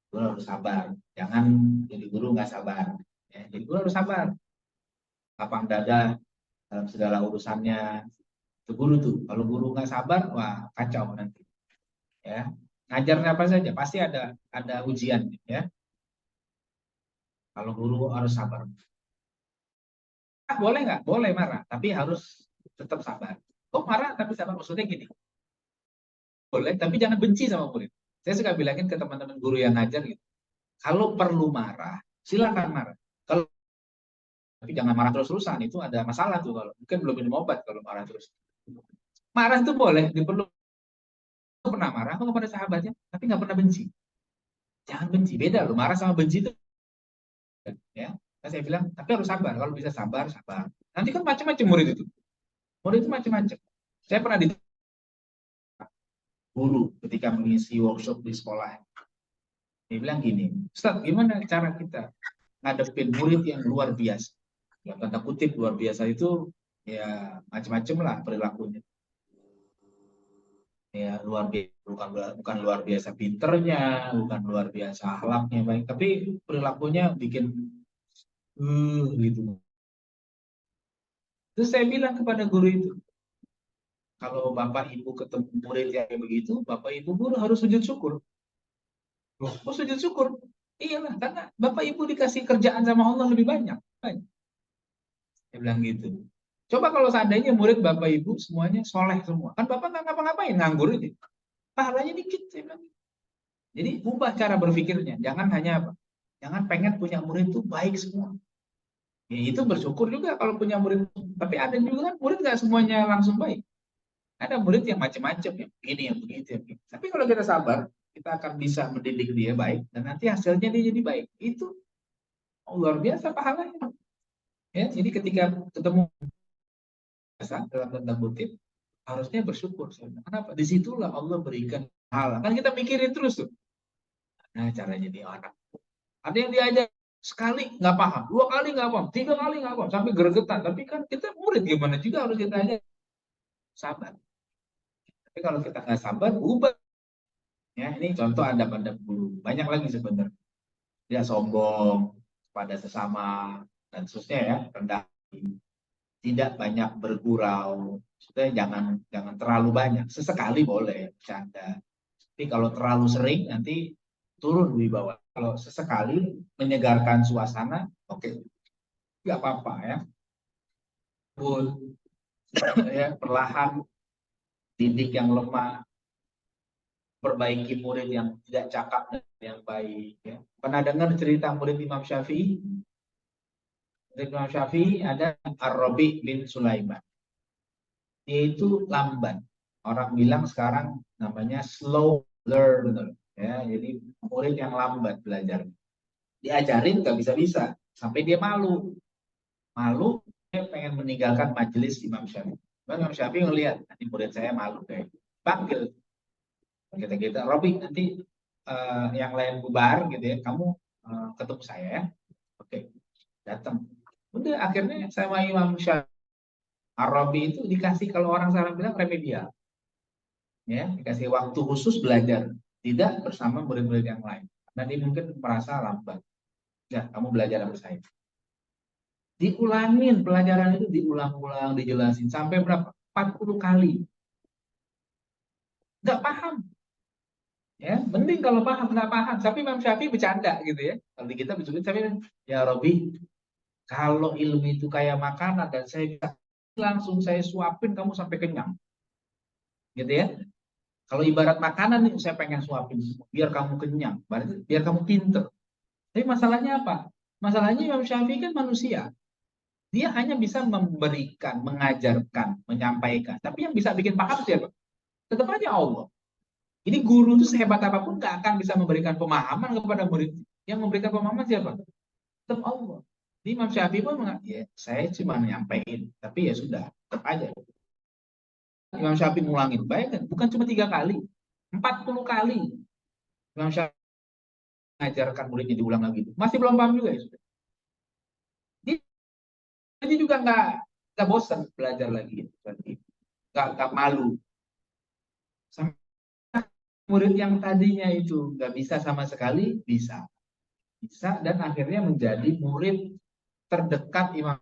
Guru harus sabar. Jangan jadi guru nggak sabar. Ya, jadi guru harus sabar. Lapang dada dalam segala urusannya. Itu guru tuh. Kalau guru nggak sabar, wah kacau nanti. Ya, ngajar apa saja pasti ada ujian ya. Kalau guru harus sabar. Boleh nggak? Boleh marah, tapi harus tetap sabar. Kok marah tapi sabar? Maksudnya gini, boleh, tapi jangan benci sama murid. Saya suka bilangin ke teman-teman guru yang ngajar gitu. Kalau perlu marah, silakan marah. Kalau tapi jangan marah terus-terusan, itu ada masalah tuh kalau mungkin belum minum obat kalau marah terus. Marah itu boleh, diperlu pernah marah kok kepada sahabatnya, tapi nggak pernah benci. Jangan benci, beda loh. Marah sama benci itu ya. Saya bilang, tapi harus sabar. Kalau bisa sabar, sabar. Nanti kan macam-macam murid itu. Murid itu macam-macam. Saya pernah guru ketika mengisi workshop di sekolah. Dia bilang gini, Ustaz, gimana cara kita ngadepin murid yang luar biasa? Ya, tanda kutip luar biasa itu ya macam-macam lah perilakunya. Ya luar biasa, bukan luar biasa pinternya, bukan luar biasa akhlaknya baik, tapi perilakunya bikin gitu. Terus saya bilang kepada guru itu, kalau bapak ibu ketemu murid yang kayak begitu, bapak ibu guru harus sujud syukur. Loh, kok sujud syukur? Iyalah, karena bapak ibu dikasih kerjaan sama Allah lebih banyak. Saya bilang gitu. Coba kalau seandainya murid bapak ibu semuanya soleh semua, kan bapak nggak ngapa-ngapain, nganggur aja. Pahalanya dikit, saya bilang. Jadi ubah cara berpikirnya, jangan hanya apa? Jangan pengen punya murid itu baik semua. Ya, itu bersyukur juga kalau punya murid. Tapi ada juga kan murid nggak semuanya langsung baik. Ada murid yang macam-macam, yang begini, yang begitu, yang begitu. Tapi kalau kita sabar, kita akan bisa mendidik dia baik, dan nanti hasilnya dia jadi baik. Itu luar biasa pahalanya. Ya, jadi ketika ketemu dalam tanda kutip, harusnya bersyukur. Kenapa? Disitulah Allah berikan pahala. Kan kita mikirin terus tuh. Nah, caranya dia anak. Ada yang diajar sekali nggak paham, 2 kali nggak paham, 3 kali nggak paham, sampai gregetan. Tapi kan kita murid gimana juga harus kita ajar sabar. Tapi kalau kita nggak sabar, ubah. Ya, ini contoh adab-adab guru. Banyak lagi sebenarnya. Dia sombong pada sesama dan seterusnya ya, rendah hati. Tidak banyak bergurau. Maksudnya jangan terlalu banyak. Sesekali boleh bercanda. Tapi kalau terlalu sering nanti turun wibawa. Kalau sesekali menyegarkan suasana, oke, nggak apa-apa ya. Pun ya perlahan didik yang lemah, perbaiki murid yang tidak cakap dan yang baik. Ya. Pernah dengar cerita murid Imam Syafi'i? Murid Imam Syafi'i ada Ar-Rabi bin Sulaiman. Dia itu lamban. Orang bilang sekarang namanya slow learner. Ya, jadi murid yang lambat belajar. Diajarin nggak bisa-bisa, sampai dia malu. Malu, dia pengen meninggalkan majelis Imam Syafi'i. Imam Syafi'i ngelihat, nanti murid saya malu kayak panggil. Kita Robi nanti yang lain bubar gitu ya, kamu ketemu saya ya. Oke, datang. Udah akhirnya sama Imam Syafi'i Arabi itu dikasih, kalau orang sekarang bilang remedial. Ya, dikasih waktu khusus belajar, tidak bersama murid-murid yang lain. Karena dia mungkin merasa lambat. Ya, kamu belajar sama saya. Diulangin pelajaran itu, diulang-ulang, dijelasin sampai berapa? 40 kali. Nggak paham. Ya, mending kalau paham, nggak paham. Tapi Imam Syafi'i bercanda gitu ya. Kalau kita bercanda, ya Robi, kalau ilmu itu kayak makanan dan saya bisa langsung saya suapin kamu sampai kenyang. Gitu ya. Kalau ibarat makanan nih, saya pengen suapin biar kamu kenyang, berarti biar kamu pinter. Tapi masalahnya apa? Masalahnya Imam Syafi'i kan manusia. Dia hanya bisa memberikan, mengajarkan, menyampaikan. Tapi yang bisa bikin paham siapa? Tetap aja Allah. Jadi guru itu sehebat apapun nggak akan bisa memberikan pemahaman kepada murid. Yang memberikan pemahaman siapa? Tetap Allah. Jadi Imam Syafi'i pun mengatakan, ya saya cuma menyampaikan, tapi ya sudah, tetap aja. Imam Syafi'i ngulangin, bayangkan, bukan cuma 3 kali, 40 kali. Imam Syafi'i mengajarkan muridnya diulang lagi. Masih belum paham juga ya sudah. Dia juga nggak bosan belajar lagi. Nggak malu. Sampai murid yang tadinya itu nggak bisa sama sekali, bisa. Bisa dan akhirnya menjadi murid terdekat Imam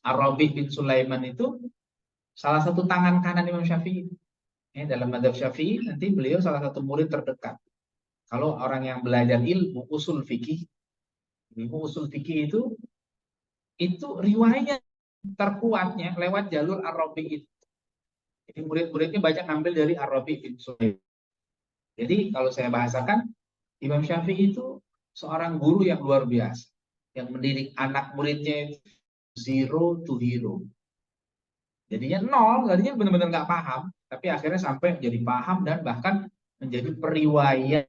Ar-Rabi bin Sulaiman itu salah satu tangan kanan Imam Syafi'i. Dalam madzhab Syafi'i nanti beliau salah satu murid terdekat. Kalau orang yang belajar ilmu usul fikih itu riwayat terkuatnya lewat jalur Ar-Rabi itu. Jadi murid-muridnya banyak ngambil dari Ar-Rabi bin Sulaiman. Jadi kalau saya bahasakan, Imam Syafi'i itu seorang guru yang luar biasa, yang mendidik anak muridnya itu zero to hero. Jadinya nol, tadinya benar-benar nggak paham, tapi akhirnya sampai jadi paham dan bahkan menjadi periwayat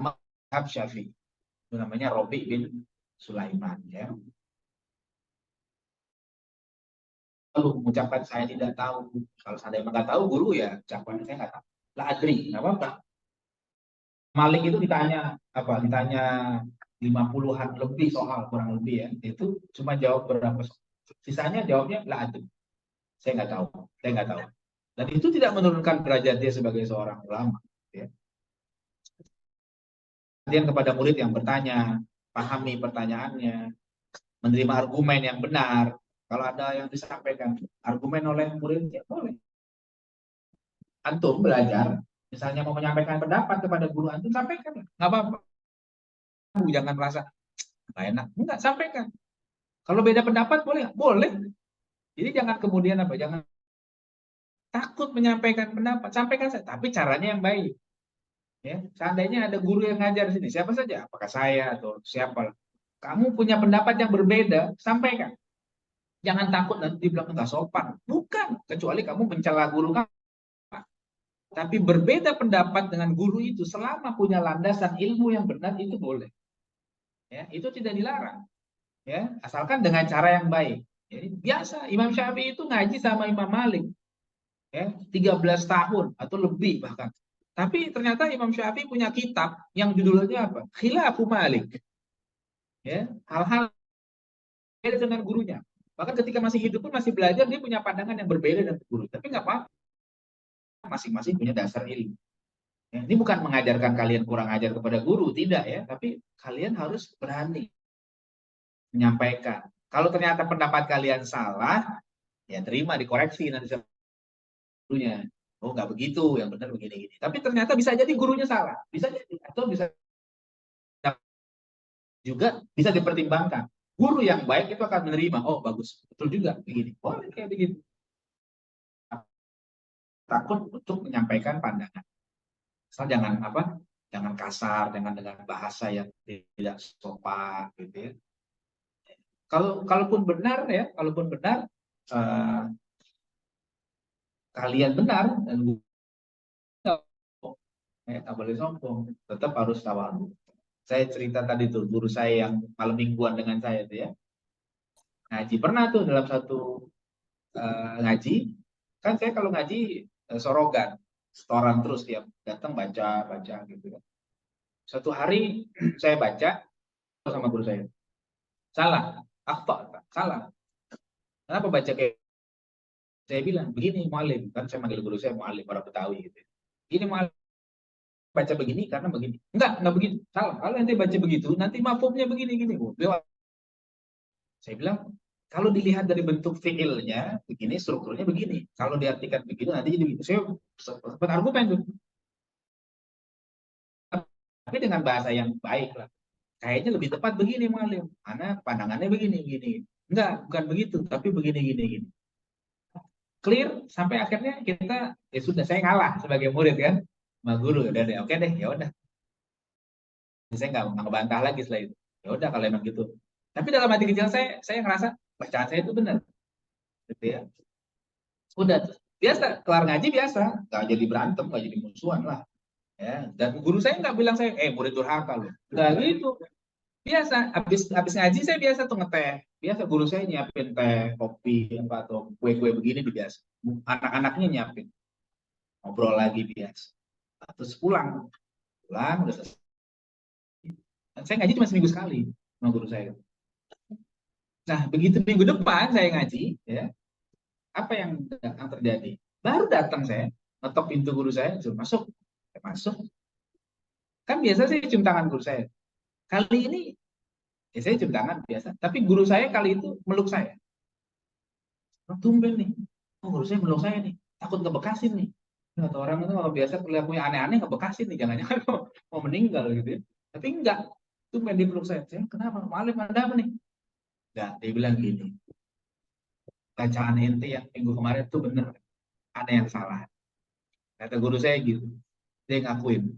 mazhab Syafi'i. Itu namanya Rabi bin Sulaiman. Ya. Lalu mengucapkan saya tidak tahu. Kalau saya emang nggak tahu, guru ya ucapan saya nggak tahu. La adri, nggak apa-apa. Malik itu ditanya apa? Ditanya 50-an lebih soal, kurang lebih ya. Itu cuma jawab berapa soal. Sisanya jawabnya la adri. Saya nggak tahu. Saya nggak tahu. Dan itu tidak menurunkan derajat dia sebagai seorang ulama. Ya. Kemudian kepada murid yang bertanya, pahami pertanyaannya, menerima argumen yang benar. Kalau ada yang disampaikan argumen oleh muridnya, boleh. Antum belajar, misalnya mau menyampaikan pendapat kepada guru antum, sampaikan. Nggak apa-apa. Jangan merasa nggak enak. Enggak, sampaikan. Kalau beda pendapat boleh? Boleh. Jadi jangan kemudian apa? Jangan takut menyampaikan pendapat. Sampaikan saja, tapi caranya yang baik. Ya, seandainya ada guru yang ngajar di sini, siapa saja, apakah saya atau siapa, kamu punya pendapat yang berbeda, sampaikan. Jangan takut nanti dibilang nggak sopan. Bukan, kecuali kamu mencela guru kamu. Tapi berbeda pendapat dengan guru itu selama punya landasan ilmu yang benar itu boleh. Ya, itu tidak dilarang. Ya, asalkan dengan cara yang baik. Jadi biasa Imam Syafi'i itu ngaji sama Imam Malik. Ya, 13 tahun atau lebih bahkan. Tapi ternyata Imam Syafi'i punya kitab yang judulnya apa? Khilafu Malik. Ya, hal-hal beda dengan gurunya. Bahkan ketika masih hidup pun masih belajar, dia punya pandangan yang berbeda dengan guru. Tapi nggak apa-apa, masing-masing punya dasar ilmu. Ya, ini bukan mengajarkan kalian kurang ajar kepada guru, tidak ya. Tapi kalian harus berani menyampaikan. Kalau ternyata pendapat kalian salah, ya terima, dikoreksi nanti sama gurunya. Oh nggak begitu, yang benar begini-gini. Tapi ternyata bisa jadi gurunya salah, bisa jadi, atau bisa juga bisa dipertimbangkan. Guru yang baik itu akan menerima. Oh bagus, betul juga begini. Boleh kayak begitu. Takut untuk menyampaikan pandangan. Asal jangan apa? Jangan kasar, jangan dengan bahasa yang tidak sopan, gitu ya. Kalaupun benar ya, kalaupun benar kalian benar dan nggak boleh sombong, tetap harus tawadhu. Saya cerita tadi tuh guru saya yang malam mingguan dengan saya tuh ya, ngaji pernah tuh dalam satu ngaji, kan saya kalau ngaji sorogan, setoran terus tiap datang baca gitu kan. Suatu hari saya baca sama guru saya, salah, akhta, salah. Kenapa baca kayak, saya bilang begini mualim, kan saya manggil guru saya mualim, orang Betawi gitu. Gini mualim, baca begini karena begini. Enggak begitu. Salah. Kalau nanti baca begitu, nanti mafhumnya begini gini. Saya bilang, kalau dilihat dari bentuk fiilnya begini, strukturnya begini. Kalau diartikan begitu nanti jadi begitu. Saya sempat argumen tuh. Tapi dengan bahasa yang baik lah. Kayaknya lebih tepat begini mualim. Karena pandangannya begini gini. Enggak, bukan begitu, tapi begini gini gini. Clear sampai akhirnya kita ya sudah, saya ngalah sebagai murid kan sama guru, udah deh, oke deh, ya udah, saya nggak ngebantah lagi setelah itu, ya udah kalau emang gitu. Tapi dalam hati kecil saya ngerasa bacaan saya itu benar, gitu ya. Udah biasa kelar ngaji biasa, nggak jadi berantem, nggak jadi musuhan lah, ya. Dan guru saya nggak bilang saya murid durhaka loh, nggak gitu. Biasa habis ngaji saya biasa tuh ngeteh, biasa guru saya nyiapin teh, kopi, atau kue-kue begini biasa, anak-anaknya nyiapin, ngobrol lagi biasa. Terus pulang udah selesai. Saya ngaji cuma seminggu sekali sama guru saya. Nah begitu minggu depan saya ngaji, ya apa yang terjadi? Baru datang saya, ngetok pintu guru saya, suruh masuk, masuk. Kan biasa saya cium tangan guru saya. Kali ini ya saya cium tangan biasa, tapi guru saya kali itu meluk saya. Tumben nih, guru saya meluk saya nih, takut ngebekasin nih. Atau orang itu kalau biasa perilakunya aneh-aneh ngebekasin nih, jangan-jangan mau meninggal gitu ya. Tapi enggak, tumben dia meluk saya. Saya kenapa? Malam ada apa nih? Enggak, dia bilang gini, bacaan ente yang minggu kemarin tuh bener, ada yang salah. Kata guru saya gitu, dia ngakuin.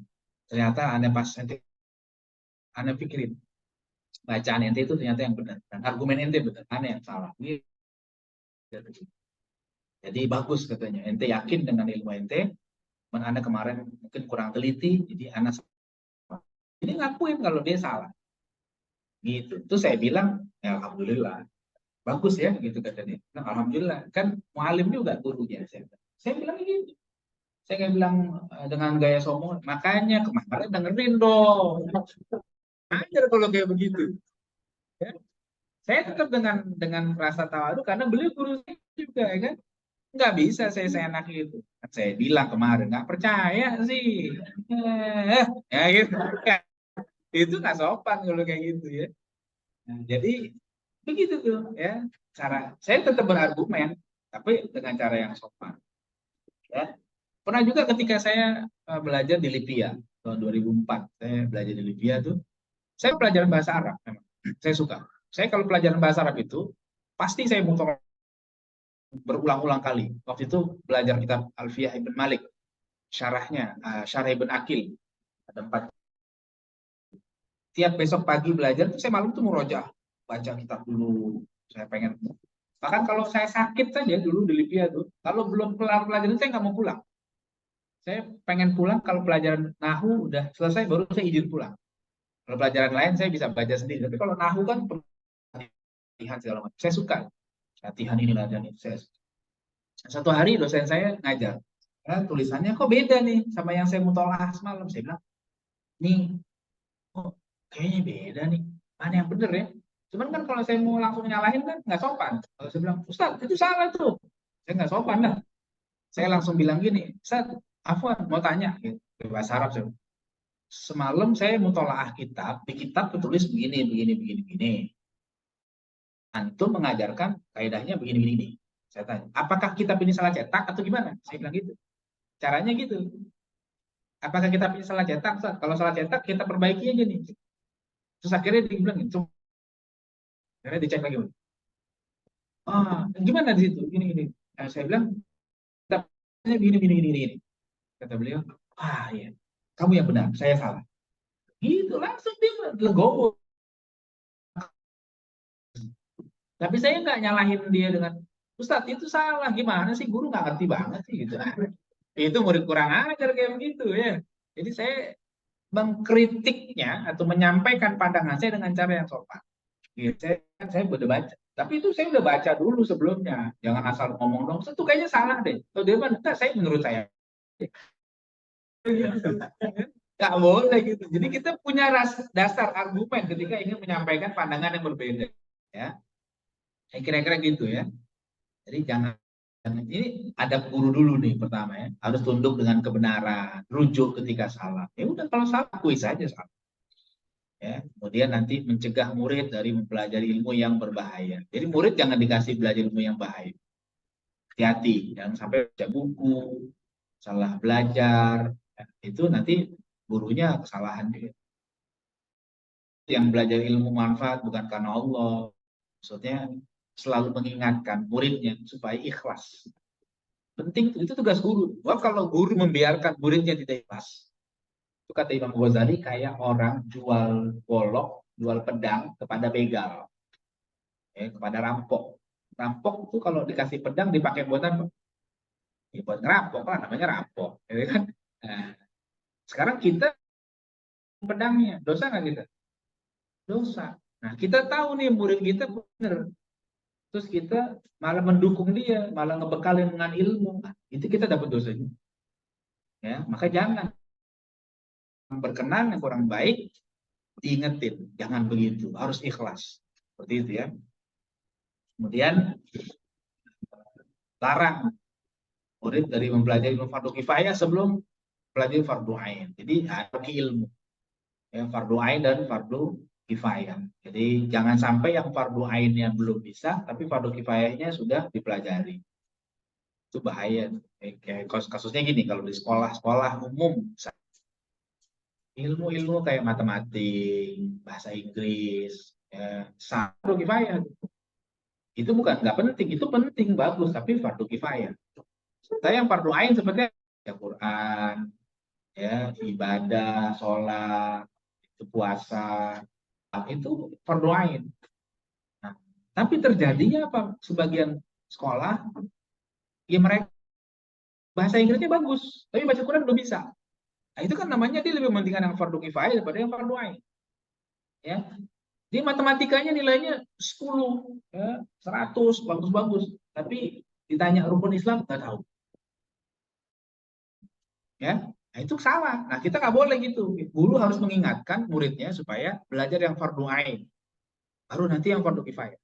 Ternyata aneh pas ente, aneh pikirin, bacaan ente itu ternyata yang benar. Dan argumen ente benar, aneh yang salah. Jadi bagus katanya, ente yakin dengan ilmu ente, anda kemarin mungkin kurang teliti, jadi anak ini ngakuin kalau dia salah. Gitu. Terus saya bilang, ya, alhamdulillah. bagus ya gitu kata dia. Nah, alhamdulillah kan mualim juga gurunya. Saya bilang gitu. Saya nggak bilang dengan gaya sombong. Makanya kemarin dengerin dong. Ajar kalau kayak begitu. Ya. Saya tetap dengan rasa tawadu karena beliau guru saya juga ya kan. Nggak bisa saya seenak itu. Saya bilang kemarin nggak percaya sih. Ya gitu. Itu nggak sopan kalau kayak gitu ya. Nah, jadi begitu tuh ya. Cara saya tetap berargumen tapi dengan cara yang sopan. Ya. Pernah juga ketika saya belajar di Libya tahun 2004, saya belajar di Libya tuh, saya pelajaran bahasa Arab memang. Saya suka. Saya kalau pelajaran bahasa Arab itu pasti saya muter berulang-ulang kali. Waktu itu belajar kitab Alfiyah Ibn Malik, syarahnya, Syarah Ibn Akil. Ada 4. Tiap besok pagi belajar, saya malam tuh murojaah, baca kitab dulu. Saya pengen. Bahkan kalau saya sakit saja dulu di Libya tuh, kalau belum kelar pelajaran saya nggak mau pulang. Saya pengen pulang kalau pelajaran nahu udah selesai baru saya izin pulang. Kalau pelajaran lain saya bisa baca sendiri. Tapi kalau nahu kan latihan segala macam. Saya suka latihan ini latihan itu. Saya suka. Satu hari dosen saya ngajar. Tulisannya kok beda nih sama yang saya mutolaah semalam. Saya bilang, nih, oh, kayaknya beda nih. Mana yang bener ya? Cuman kan kalau saya mau langsung nyalahin kan nggak sopan. Kalau saya bilang, Ustaz itu salah tuh. Saya nggak sopan dah. Saya langsung bilang gini, Ustaz, Afwan mau tanya. Gitu. Bahasa Arab saya. Semalam saya mutolaah kitab, di kitab tertulis begini, begini, begini, begini. Antum mengajarkan kaidahnya begini, begini. Saya tanya, apakah kitab ini salah cetak atau gimana? Saya bilang gitu. Caranya gitu. Apakah kitab ini salah cetak? Kalau salah cetak, kita perbaiki aja nih. Terus akhirnya dia bilang, akhirnya dicek lagi. Gimana di situ? Gini, gini. Nah, saya bilang, kitabnya begini, begini, begini, begini. Kata beliau, iya. Kamu yang benar, saya salah. Gitu, langsung dia legowo. Tapi saya nggak nyalahin dia dengan, Ustadz itu salah, gimana sih guru nggak ngerti banget sih gitu. Itu murid kurang ajar kayak begitu ya. Jadi saya mengkritiknya atau menyampaikan pandangan saya dengan cara yang sopan. Gitu. Saya udah baca. Tapi itu saya udah baca dulu sebelumnya. Jangan asal ngomong dong. Itu kayaknya salah deh. Kalau dia mana? Saya menurut saya. Nggak boleh gitu. Jadi kita punya dasar argumen ketika ingin menyampaikan pandangan yang berbeda. Ya, kira-kira gitu ya. Jadi jangan ini ada guru dulu nih pertama ya, harus tunduk dengan kebenaran, rujuk ketika salah. Ya udah kalau salah akui saja salah. Ya, kemudian nanti mencegah murid dari mempelajari ilmu yang berbahaya. Jadi murid jangan dikasih belajar ilmu yang bahaya. Hati-hati, jangan sampai baca buku, salah belajar, ya, itu nanti gurunya kesalahan juga. Yang belajar ilmu manfaat bukan karena Allah, maksudnya selalu mengingatkan muridnya supaya ikhlas. Penting itu tugas guru. Wah, kalau guru membiarkan muridnya tidak ikhlas, itu kata Imam Ghazali kayak orang jual golok, jual pedang kepada begal, ya, kepada rampok. Rampok itu kalau dikasih pedang dipakai buat apa? Ya, buat ngerampok lah, namanya rampok, ya kan? Nah, sekarang kita pedangnya, dosa nggak kita? Dosa. Nah, kita tahu nih murid kita benar, terus kita malah mendukung dia, malah ngebekalin dengan ilmu, nah, itu kita dapat dosanya. Ya, maka jangan berkenan yang kurang baik diingetin, jangan begitu, harus ikhlas. Seperti itu ya. Kemudian larang murid dari mempelajari ilmu fardu kifayah sebelum pelajari fardu ain. Jadi bagi ilmu ya, fardu ain dan fardu kifayah. Jadi jangan sampai yang fardu ainnya belum bisa, tapi fardu kifayahnya sudah dipelajari. Itu bahaya. Kayak kasusnya gini, kalau di sekolah-sekolah umum, ilmu-ilmu kayak matematik, bahasa Inggris, ya, fardu kifayah. Itu bukan nggak penting, itu penting, bagus, tapi fardu kifayah. Saya yang fardu ain seperti ya Quran, ya ibadah, sholat, itu puasa, itu fardu ain. Nah, tapi terjadinya apa? Sebagian sekolah, ya mereka bahasa Inggrisnya bagus, tapi baca Quran belum bisa. Nah, itu kan namanya dia lebih mementingkan yang fardu kifayah daripada yang fardu ain. Ya, Di matematikanya nilainya 10, ya, 100, bagus-bagus. Tapi ditanya rukun Islam, nggak tahu. Ya, nah, itu salah. Nah, kita nggak boleh gitu. Guru harus mengingatkan muridnya supaya belajar yang fardu ain. Baru nanti yang fardu kifayah.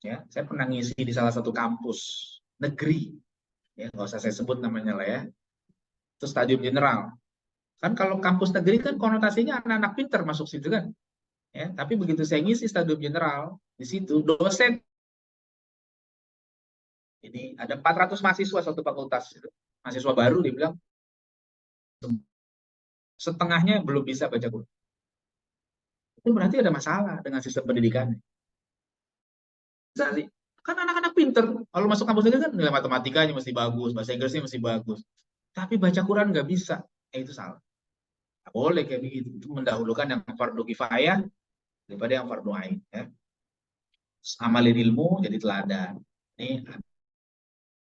Ya, saya pernah ngisi di salah satu kampus negeri. Ya, nggak usah saya sebut namanya lah ya. Itu Stadium Jenderal. Kan kalau kampus negeri kan konotasinya anak-anak pinter masuk situ kan. Ya, tapi begitu saya ngisi Stadium Jenderal, di situ dosen ini ada 400 mahasiswa satu fakultas. Mahasiswa baru dia bilang setengahnya belum bisa baca Quran. Itu berarti ada masalah dengan sistem pendidikannya. Bisa sih. Kan anak-anak pinter. Kalau masuk kampus negeri kan nilai matematikanya mesti bagus, bahasa Inggrisnya mesti bagus. Tapi baca Quran nggak bisa. Itu salah. Nggak boleh kayak begitu. Itu mendahulukan yang fardu kifayah daripada yang fardu ain. Ya. Amalin ilmu jadi teladan. Ini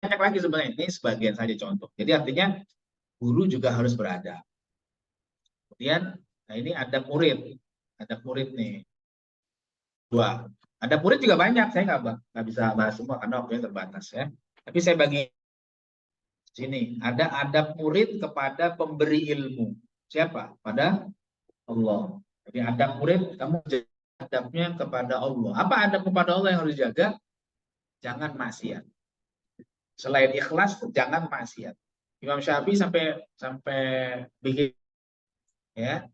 banyak lagi sebenarnya. Ini sebagian saja contoh. Jadi artinya guru juga harus berada. Kemudian, nah ini ada murid. Ada murid nih. Dua. Ada murid juga banyak. Saya nggak bisa bahas semua karena waktunya terbatas ya. Tapi saya bagi sini. Ada adab murid kepada pemberi ilmu. Siapa? Pada Allah. Jadi adab murid, kamu jaga adabnya kepada Allah. Apa adab kepada Allah yang harus dijaga? Jangan maksiat. Selain ikhlas, jangan maksiat. Imam Syafi'i sampai bikin ya,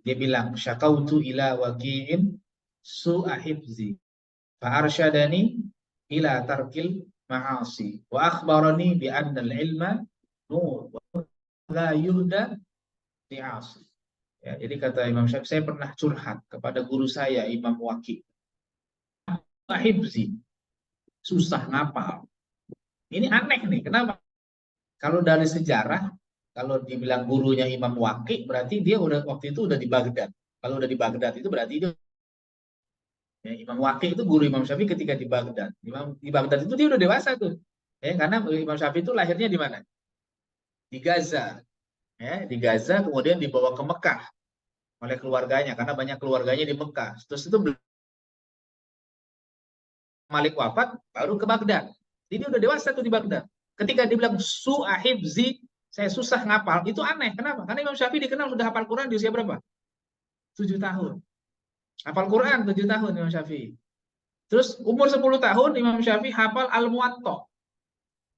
dia bilang syakautu ila waqi'in su'a hifzi fa arsyadani ila tarkil ma'asi wa akhbarani bi anna al-ilma nur wa la yuhda li'asi. Ya, jadi kata Imam Syafi'i, saya pernah curhat kepada guru saya Imam Waqi. Hifzi, susah ngapal. Ini aneh nih, kenapa? Kalau dari sejarah, kalau dibilang gurunya Imam Waqi, berarti dia udah waktu itu udah di Baghdad. Kalau udah di Baghdad itu berarti dia ya, Imam Waqi itu guru Imam Syafi'i ketika di Baghdad. Di Baghdad itu dia udah dewasa tuh. Ya, karena Imam Syafi'i itu lahirnya di mana? Di Gaza. Ya, di Gaza kemudian dibawa ke Mekah oleh keluarganya karena banyak keluarganya di Mekah. Terus itu Malik wafat baru ke Baghdad. Jadi dia udah dewasa tuh di Baghdad. Ketika dibilang su'ahibzi, saya susah ngapal, itu aneh. Kenapa? Karena Imam Syafi'i dikenal sudah hafal Quran di usia berapa? 7 tahun. Hafal Quran 7 tahun Imam Syafi'i. Terus umur 10 tahun Imam Syafi'i hafal Al-Muwatta.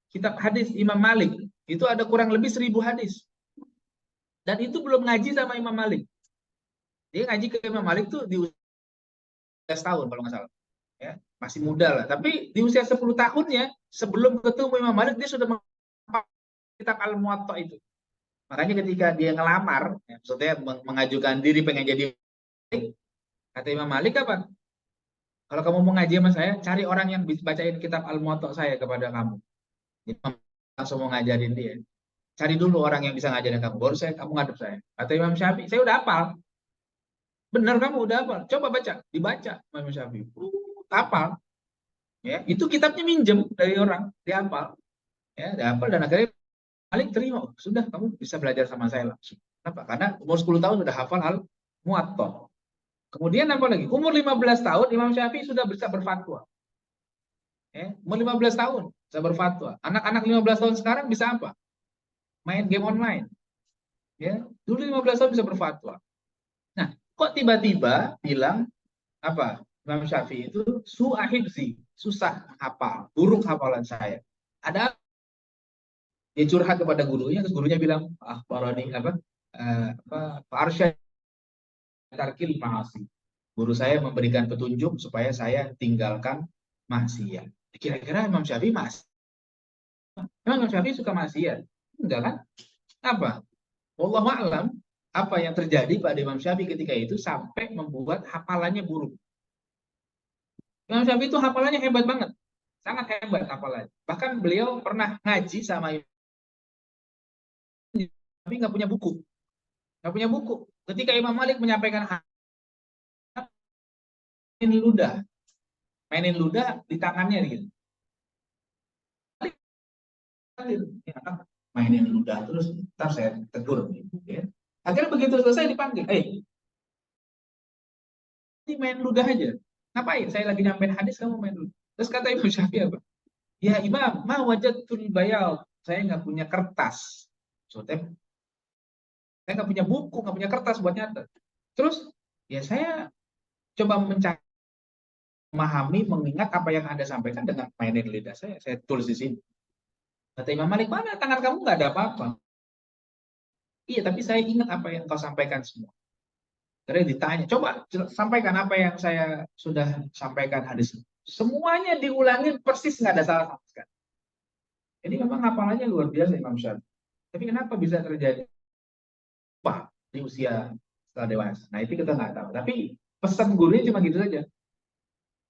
Kitab hadis Imam Malik. Itu ada kurang lebih 1000 hadis. Dan itu belum ngaji sama Imam Malik. Dia ngaji ke Imam Malik tuh di usia 10 tahun kalau nggak salah. Ya, masih muda lah. Tapi di usia 10 tahunnya, sebelum ketemu Imam Malik, dia sudah menghafal kitab Al-Muwatta itu. Makanya ketika dia ngelamar, ya, maksudnya mengajukan diri pengen jadi kata Imam Malik apa? Kalau kamu mau ngaji sama saya, cari orang yang bisa bacain kitab Al-Muwatta saya kepada kamu. Jadi langsung mau ngajarin dia. Cari dulu orang yang bisa ngajarin kamu, baru kamu ngadep saya. Kata Imam Syafi'i, saya udah hafal. Benar kamu udah hafal. Coba baca, dibaca Imam Syafi'i. Hafal. Ya, itu kitabnya minjem dari orang, dihafal. Ya, dihafal dan akhirnya Malik terima. Sudah, kamu bisa belajar sama saya langsung. Kenapa? Karena umur 10 tahun sudah hafal Al-Muwatta. Kemudian apa lagi? Umur 15 tahun Imam Syafi'i sudah bisa berfatwa. Ya, umur 15 tahun bisa berfatwa. Anak-anak 15 tahun sekarang bisa apa? Main game online. Ya, dulu 15 tahun bisa berfatwa. Nah, kok tiba-tiba bilang apa? Imam Syafi'i itu su'ahibzi, susah hafal, buruk hafalan saya. Ada dia curhat kepada gurunya, terus gurunya bilang, paroni apa? Arsyad tarkil ma'asi. Guru saya memberikan petunjuk supaya saya tinggalkan maksiat. Kira-kira Imam Syafi'i Imam Syafi'i suka maksiat? Enggak kan? Apa? Wallahu a'lam. Apa yang terjadi pada Imam Syafi'i ketika itu sampai membuat hafalannya buruk. Imam Syafi'i itu hafalannya hebat banget. Sangat hebat hafalannya. Bahkan beliau pernah ngaji sama Imam tapi nggak punya buku. Nggak punya buku. Ketika Imam Malik menyampaikan mainin ludah. Mainin ludah di tangannya gitu. Mainin ludah terus ntar saya tegur gitu, ya. Akhirnya begitu selesai dipanggil, Ini main ludah aja. Ngapain? Saya lagi nyampein hadis, kamu main ludah. Terus kata Imam Syafi'i apa? Ya Imam, ma wajatul bayal. Saya nggak punya kertas. Maksudnya, saya nggak punya buku, nggak punya kertas buat nyatet. Terus, ya saya coba mencari, memahami, mengingat apa yang Anda sampaikan dengan mainin lidah saya. Saya tulis di sini. Kata Imam Malik, mana tangan kamu nggak ada apa-apa. Iya, tapi saya ingat apa yang kau sampaikan semua. Terus ditanya, coba sampaikan apa yang saya sudah sampaikan hadis. Semuanya diulangi persis, nggak ada salah sama sekali. Jadi memang hafalannya luar biasa Imam Syafi'i. Tapi kenapa bisa terjadi wah di usia setelah dewasa? Nah itu kita nggak tahu. Tapi pesan gurunya cuma gitu saja.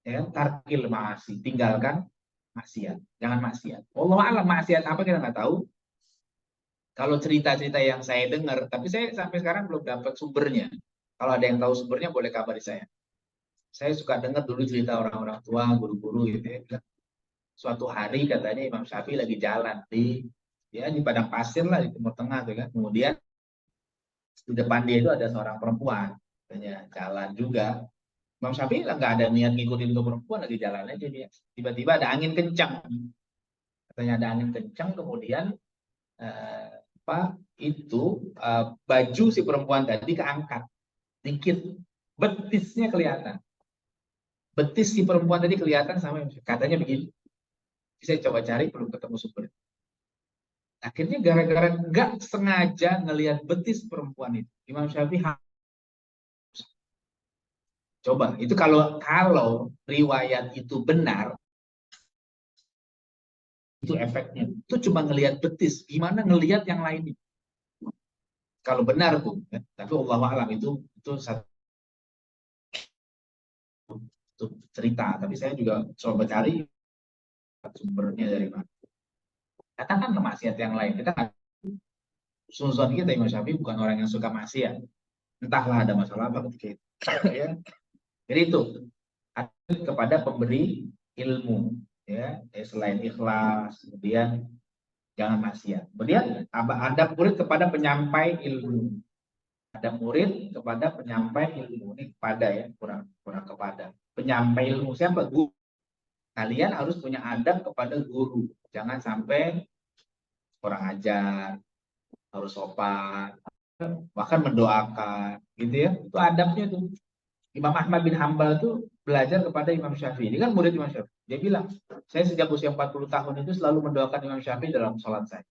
Ya, tarkil ma'asi, tinggalkan maksiat, jangan maksiat. Allah alam maksiat apa kita nggak tahu. Kalau cerita-cerita yang saya dengar, tapi saya sampai sekarang belum dapat sumbernya. Kalau ada yang tahu sumbernya boleh kabari saya. Saya suka dengar dulu cerita orang-orang tua, guru-guru gitu ya. Suatu hari katanya Imam Syafi'i lagi jalan di padang pasir lah di Timur Tengah tuh kan. Kemudian di depan dia itu ada seorang perempuan, katanya jalan juga. Imam Syafi'i nggak ada niat ngikutin tuh perempuan, lagi jalan aja dia. Tiba-tiba ada angin kencang, katanya ada angin kencang. Kemudian baju si perempuan tadi keangkat dikit, betisnya kelihatan. Betis si perempuan tadi kelihatan sama katanya begini. Saya coba cari belum ketemu sumber. Akhirnya gara-gara nggak sengaja ngelihat betis perempuan itu, Imam Syafi'i coba itu kalau riwayat itu benar, itu efeknya. Itu cuma ngelihat betis, gimana ngelihat yang lainnya? Kalau benar tuh, ya. Tapi Allah alam itu satu cerita. Tapi saya juga coba cari sumbernya dari mana. Katakan maksiat yang lain, kita susun kita Imam Syafi'i bukan orang yang suka maksiat. Entahlah ada masalah apa ketika itu. Ya. Jadi itu kepada pemberi ilmu, ya selain ikhlas, kemudian jangan maksiat. Kemudian ada murid kepada penyampai ilmu. Ada murid kepada penyampai ilmu. Ini kepada ya, kurang kepada. Penyampai ilmu siapa? Guru. Kalian harus punya adab kepada guru. Jangan sampai kurang ajar, harus sopan, bahkan mendoakan, gitu ya. Itu adabnya tuh. Imam Ahmad bin Hambal tuh belajar kepada Imam Syafi'i. Ini kan murid Imam Syafi'i. Dia bilang, saya sejak usia 40 tahun itu selalu mendoakan Imam Syafi'i dalam sholat saya.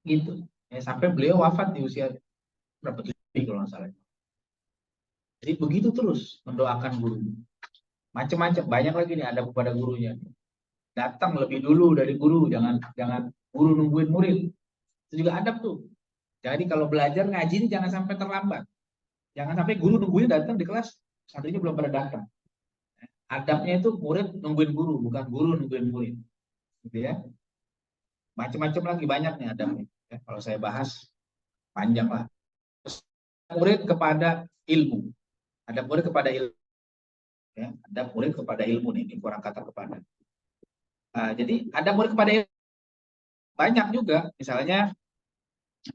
Gitu. Ya, sampai beliau wafat di usia berapa? 70 kalau nggak salah. Jadi begitu terus mendoakan guru. Macam-macam, banyak lagi nih ada kepada gurunya. Datang lebih dulu dari guru, jangan guru nungguin murid. Itu juga adab tuh. Jadi kalau belajar ngaji ini jangan sampai terlambat. Jangan sampai guru nungguin datang di kelas, santrinya belum pada datang. Adabnya itu murid nungguin guru, bukan guru nungguin murid. Gitu ya. Macam-macam lagi banyak nih adabnya. Ya, kalau saya bahas panjang lah. Murid kepada ilmu. Ada murid kepada ilmu. Ya, ada murid kepada ilmu nih, ini kurang kata kepada. Jadi ada murid kepada ilmu. Banyak juga, misalnya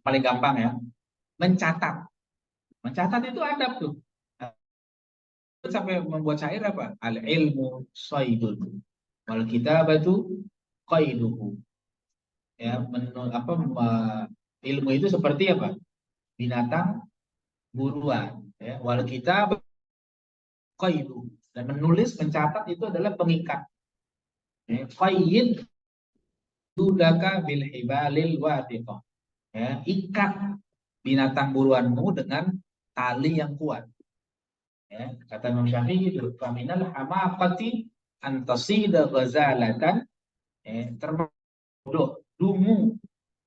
paling gampang ya, mencatat. Mencatat itu adab tuh. Sampai membuat syair apa? Al ilmu saydun wal kitabatu qaiduhu. Ya, ilmu itu seperti apa? Binatang buruan, ya. Wal kitab qaiduhu. Dan menulis, mencatat itu adalah pengikat. Ya, qayyid dudaka bil hibalil wathiqah. Ya, ikat binatang buruanmu dengan tali yang kuat. Ya, kata Imam Syafi'i itu, faminal hamaqati antasida ghazalatan, terbodoh dungu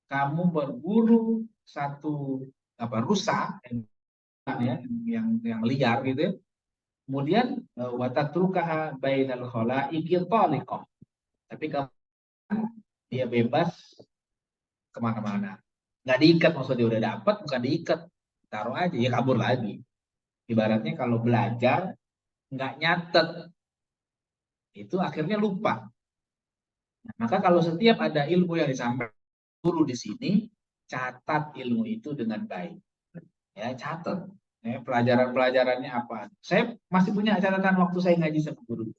kamu berburu satu rusa ya, yang liar gitu ya. Kemudian watatrukaha bainal khalaiqi taliqah. Tapi kamu dia bebas kemana-mana. Nggak diikat, maksudnya udah dapat bukan diikat. Taruh aja ya kabur lagi. Ibaratnya kalau belajar nggak nyatet, itu akhirnya lupa. Nah, maka kalau setiap ada ilmu yang disampaikan guru di sini, catat ilmu itu dengan baik. Ya, catat. Pelajaran-pelajarannya apa. Saya masih punya catatan waktu saya ngaji sama guru.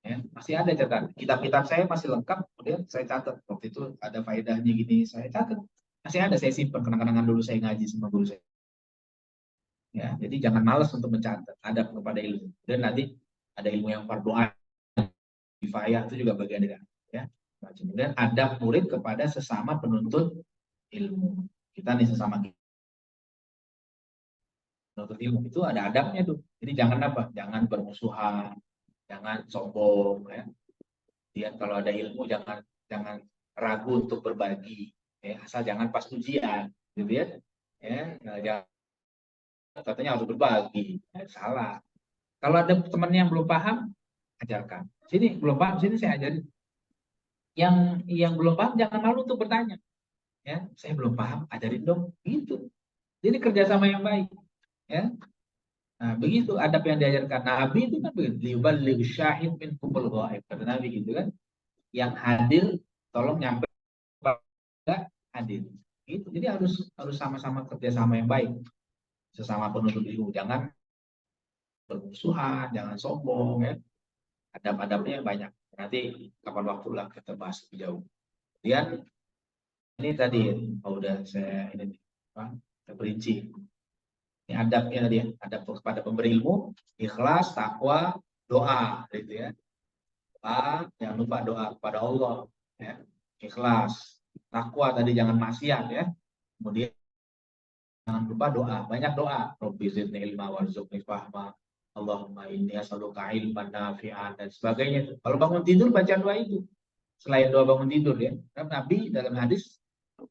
Ya, masih ada catatan. Kitab-kitab saya masih lengkap, kemudian saya catat. Waktu itu ada faedahnya gini, saya catat. Masih ada, saya simpan kenang-kenangan dulu saya ngaji sama guru saya. Ya, jadi jangan malas untuk mencatat, adab kepada ilmu. Dan nanti ada ilmu yang fardu ain, kifayah, itu juga bagian dari ya. Kemudian adab murid kepada sesama penuntut ilmu. Kita nih sesama penuntut ilmu itu ada adabnya tuh. Jadi jangan apa? Jangan bermusuhan, jangan sombong ya. Kemudian kalau ada ilmu jangan jangan ragu untuk berbagi. Ya, asal jangan pas ujian, gitu ya. Nah, jangan, katanya harus berbagi. Ya, salah. Kalau ada teman yang belum paham, ajarkan. Sini belum paham, sini saya ajarin. Yang belum paham jangan malu untuk bertanya. Ya, saya belum paham, ajarin dong. Gitu. Jadi kerjasama yang baik. Ya. Nah, begitu adab yang diajarkan Nabi itu kan begitu. Liuballigh syahid minkumul ghaib. Kata Nabi gitu kan. Yang hadir tolong nyampe enggak hadir. Itu. Jadi harus sama-sama kerjasama yang baik. Sesama penuntut ilmu. Jangan bermusuhan, jangan sombong ya. Adab-adabnya banyak. Nanti kapan waktu lah kita bahas lebih jauh. Kemudian ini tadi udah saya ini kita perinci. Ini adabnya tadi ya, adab kepada pemberi ilmu, ikhlas, takwa, doa, gitu ya. Doa, jangan lupa doa kepada Allah, ya. Ikhlas, takwa tadi jangan maksiat ya. Kemudian jangan lupa doa, banyak doa. Robbi zidni ilma warzuqni fahma. Allahumma inni as'aluka ilman nafi'an dan sebagainya. Kalau bangun tidur baca doa itu. Selain doa bangun tidur ya. Karena Nabi dalam hadis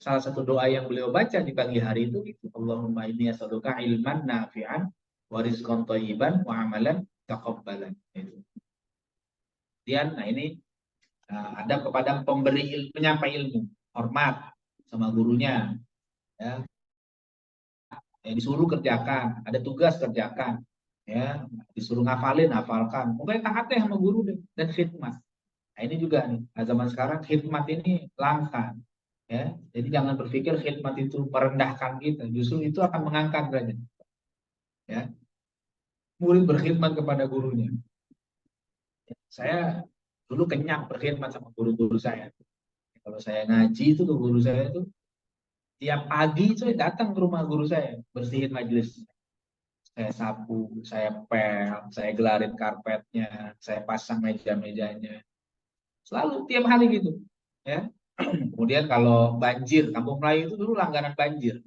salah satu doa yang beliau baca di pagi hari itu Allahumma inni as'aluka ilman nafi'an wa rizqan thayyiban wa amalan taqabbalan. Kemudian nah ini ada kepada pemberi ilmu, penyampai ilmu, hormat sama gurunya ya. Disuruh kerjakan, ada tugas kerjakan ya, disuruh ngafalin hafalkan. Pokoknya taatnya sama guru deh dan khidmat. Nah, ini juga nih, zaman sekarang khidmat ini langka. Ya, jadi jangan berpikir khidmat itu merendahkan kita, justru itu akan mengangkat derajat. Ya, murid berkhidmat kepada gurunya. Saya dulu kenyang berkhidmat sama guru-guru saya. Kalau saya ngaji itu ke guru saya itu tiap pagi saya datang ke rumah guru saya bersihin majelis. Saya sapu, saya pel, saya gelarin karpetnya, saya pasang meja-mejanya. Selalu tiap hari gitu. Ya. Kemudian kalau banjir, Kampung Melayu itu dulu langganan banjir.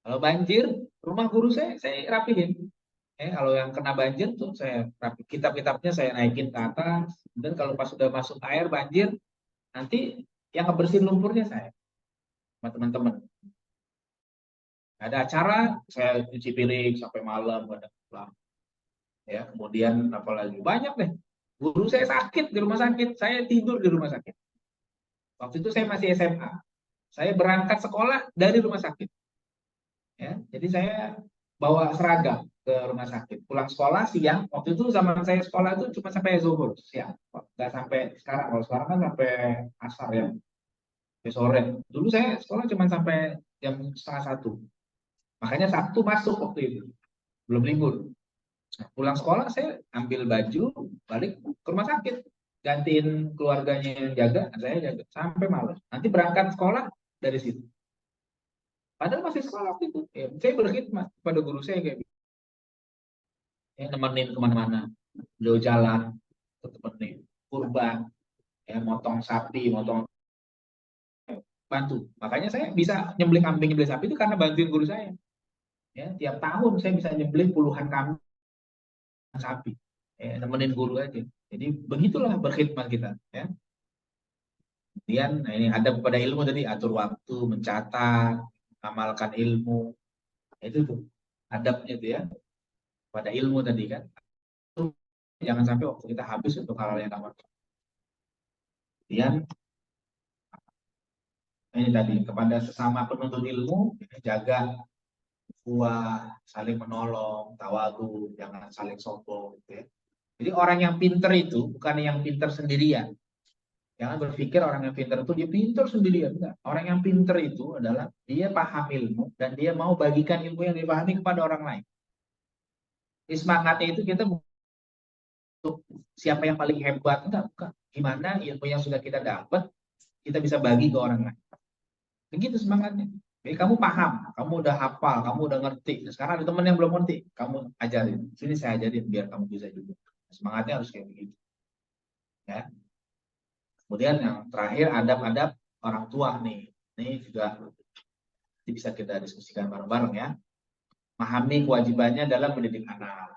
Kalau banjir, rumah guru saya rapihin. Kalau yang kena banjir tuh saya rapi, kitab-kitabnya saya naikin ke atas. Dan kalau pas sudah masuk air banjir, nanti yang ngebersihin lumpurnya saya sama teman-teman. Ada acara, saya cuci piring sampai malam, kadang pulang. Ya, kemudian apalagi banyak deh. Guru saya sakit di rumah sakit, saya tidur di rumah sakit. Waktu itu saya masih SMA. Saya berangkat sekolah dari rumah sakit. Ya, jadi saya bawa seragam ke rumah sakit. Pulang sekolah siang. Waktu itu zaman saya sekolah itu cuma sampai zuhur siang. Nggak sampai sekarang. Kalau sekarang kan sampai asar ya. Sampai sore. Dulu saya sekolah cuma sampai jam 1:30. Makanya Sabtu masuk waktu itu. Belum libur. Nah, pulang sekolah saya ambil baju, balik ke rumah sakit. Gantiin keluarganya yang jaga, saya jaga. Sampai malam. Nanti berangkat sekolah dari situ. Padahal masih sekolah waktu itu. Ya, saya berkhidmat pada guru saya kayak gitu. Ya, nemenin kemana-mana. Beliau jalan, temenin. Kurban, ya, motong sapi, motong bantu. Makanya saya bisa nyembelih kambing, nyembelih sapi itu karena bantuin guru saya. Ya, tiap tahun saya bisa nyembelih puluhan kambing sapi. Ya, nemenin guru aja. Jadi begitulah berkhidmat kita. Ya. Kemudian, nah ini ada pada ilmu tadi atur waktu, mencatat, amalkan ilmu. Itu tuh adabnya itu ya. Pada ilmu tadi kan. Jangan sampai waktu kita habis untuk hal-hal yang tak. Kemudian ini tadi kepada sesama penuntut ilmu jaga ukhuwah, saling menolong, tawadu, jangan saling sombong. Gitu ya. Jadi orang yang pinter itu bukan yang pinter sendirian. Jangan berpikir orang yang pintar itu dia pintar sendirian. Enggak. Orang yang pintar itu adalah dia paham ilmu dan dia mau bagikan ilmu yang dipahami kepada orang lain. Di semangatnya itu kita siapa yang paling hebat, enggak, bukan. Gimana ilmu yang sudah kita dapat kita bisa bagi ke orang lain. Begitu semangatnya. Jadi kamu paham, kamu udah hafal, kamu udah ngerti. Nah, sekarang ada teman yang belum ngerti, kamu ajarin. Sini saya ajarin biar kamu bisa juga. Semangatnya harus kayak begitu. Ya. Kemudian yang terakhir adab-adab orang tua nih. Ini juga bisa kita diskusikan bareng-bareng ya. Memahami kewajibannya dalam mendidik anak.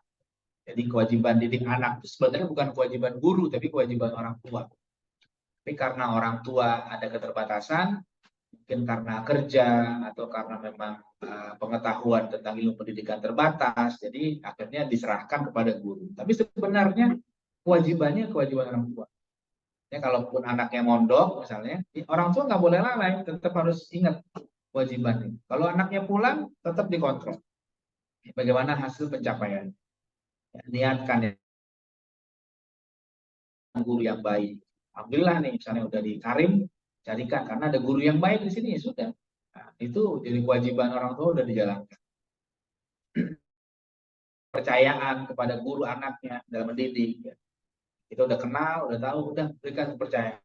Jadi kewajiban didik anak itu sebenarnya bukan kewajiban guru, tapi kewajiban orang tua. Tapi karena orang tua ada keterbatasan, mungkin karena kerja atau karena memang pengetahuan tentang ilmu pendidikan terbatas, jadi akhirnya diserahkan kepada guru. Tapi sebenarnya kewajibannya kewajiban orang tua. Ya, kalaupun anaknya mondok misalnya, orang tua nggak boleh lalai, tetap harus ingat kewajiban ini. Kalau anaknya pulang, tetap dikontrol. Bagaimana hasil pencapaian? Ya, niatkan ya, guru yang baik. Alhamdulillah nih, misalnya udah di Karim, carikan karena ada guru yang baik di sini ya sudah. Nah, itu jadi kewajiban orang tua udah dijalankan. Percayaan kepada guru anaknya dalam mendidik. Ya. Kita udah kenal, udah tahu, udah berikan kepercayaan.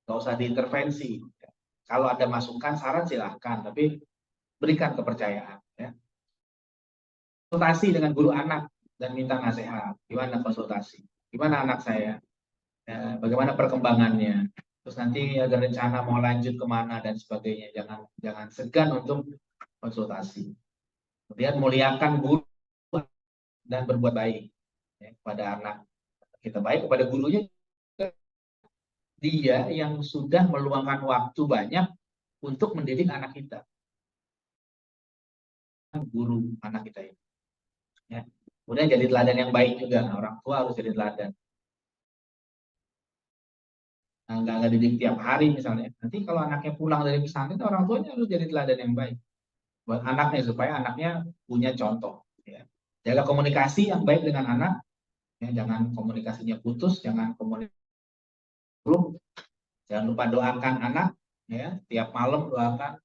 Nggak usah diintervensi. Ya. Kalau ada masukan, saran silahkan, tapi berikan kepercayaan. Ya. Konsultasi dengan guru anak dan minta nasihat. Gimana konsultasi? Gimana anak saya? Ya, bagaimana perkembangannya? Terus nanti ada rencana mau lanjut kemana dan sebagainya. Jangan segan untuk konsultasi. Kemudian muliakan guru dan berbuat baik ya, kepada anak kita, baik kepada gurunya. Dia yang sudah meluangkan waktu banyak untuk mendidik anak kita, guru anak kita ini. Ya. Kemudian jadi teladan yang baik juga. Nah, orang tua harus jadi teladan. Nah, nggak didik tiap hari misalnya. Nanti kalau anaknya pulang dari pesantren, orang tuanya harus jadi teladan yang baik buat anaknya supaya anaknya punya contoh. Ya. Jaga komunikasi yang baik dengan anak. Ya, jangan komunikasinya putus, jangan komunikasi belum. Jangan lupa doakan anak. Ya, tiap malam doakan.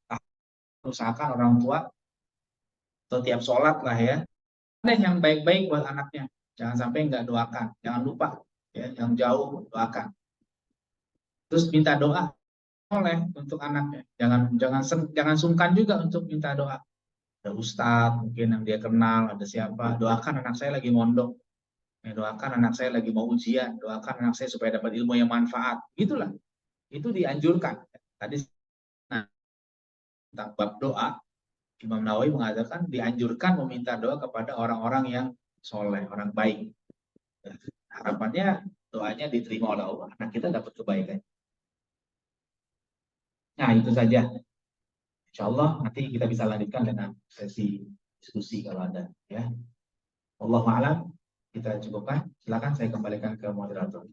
Usahakan orang tua atau tiap sholat lah ya. Ada yang baik-baik buat anaknya. Jangan sampai nggak doakan. Jangan lupa. Ya, yang jauh doakan. Terus minta doa oleh untuk anaknya. Jangan sungkan juga untuk minta doa. Ada ustadz mungkin yang dia kenal, ada siapa. Doakan anak saya lagi mondok. Ya, doakan anak saya lagi mau ujian. Doakan anak saya supaya dapat ilmu yang manfaat. Gitulah. Itu dianjurkan. Tadi nah, tentang bab doa, Imam Nawawi mengatakan dianjurkan meminta doa kepada orang-orang yang soleh, orang baik. Harapannya doanya diterima oleh Allah, anak kita dapat kebaikan. Nah itu saja. Insya Allah nanti kita bisa lanjutkan dengan sesi diskusi kalau ada. Ya, Wallahu a'lam. Kita cukupkan. Silakan saya kembalikan ke moderator.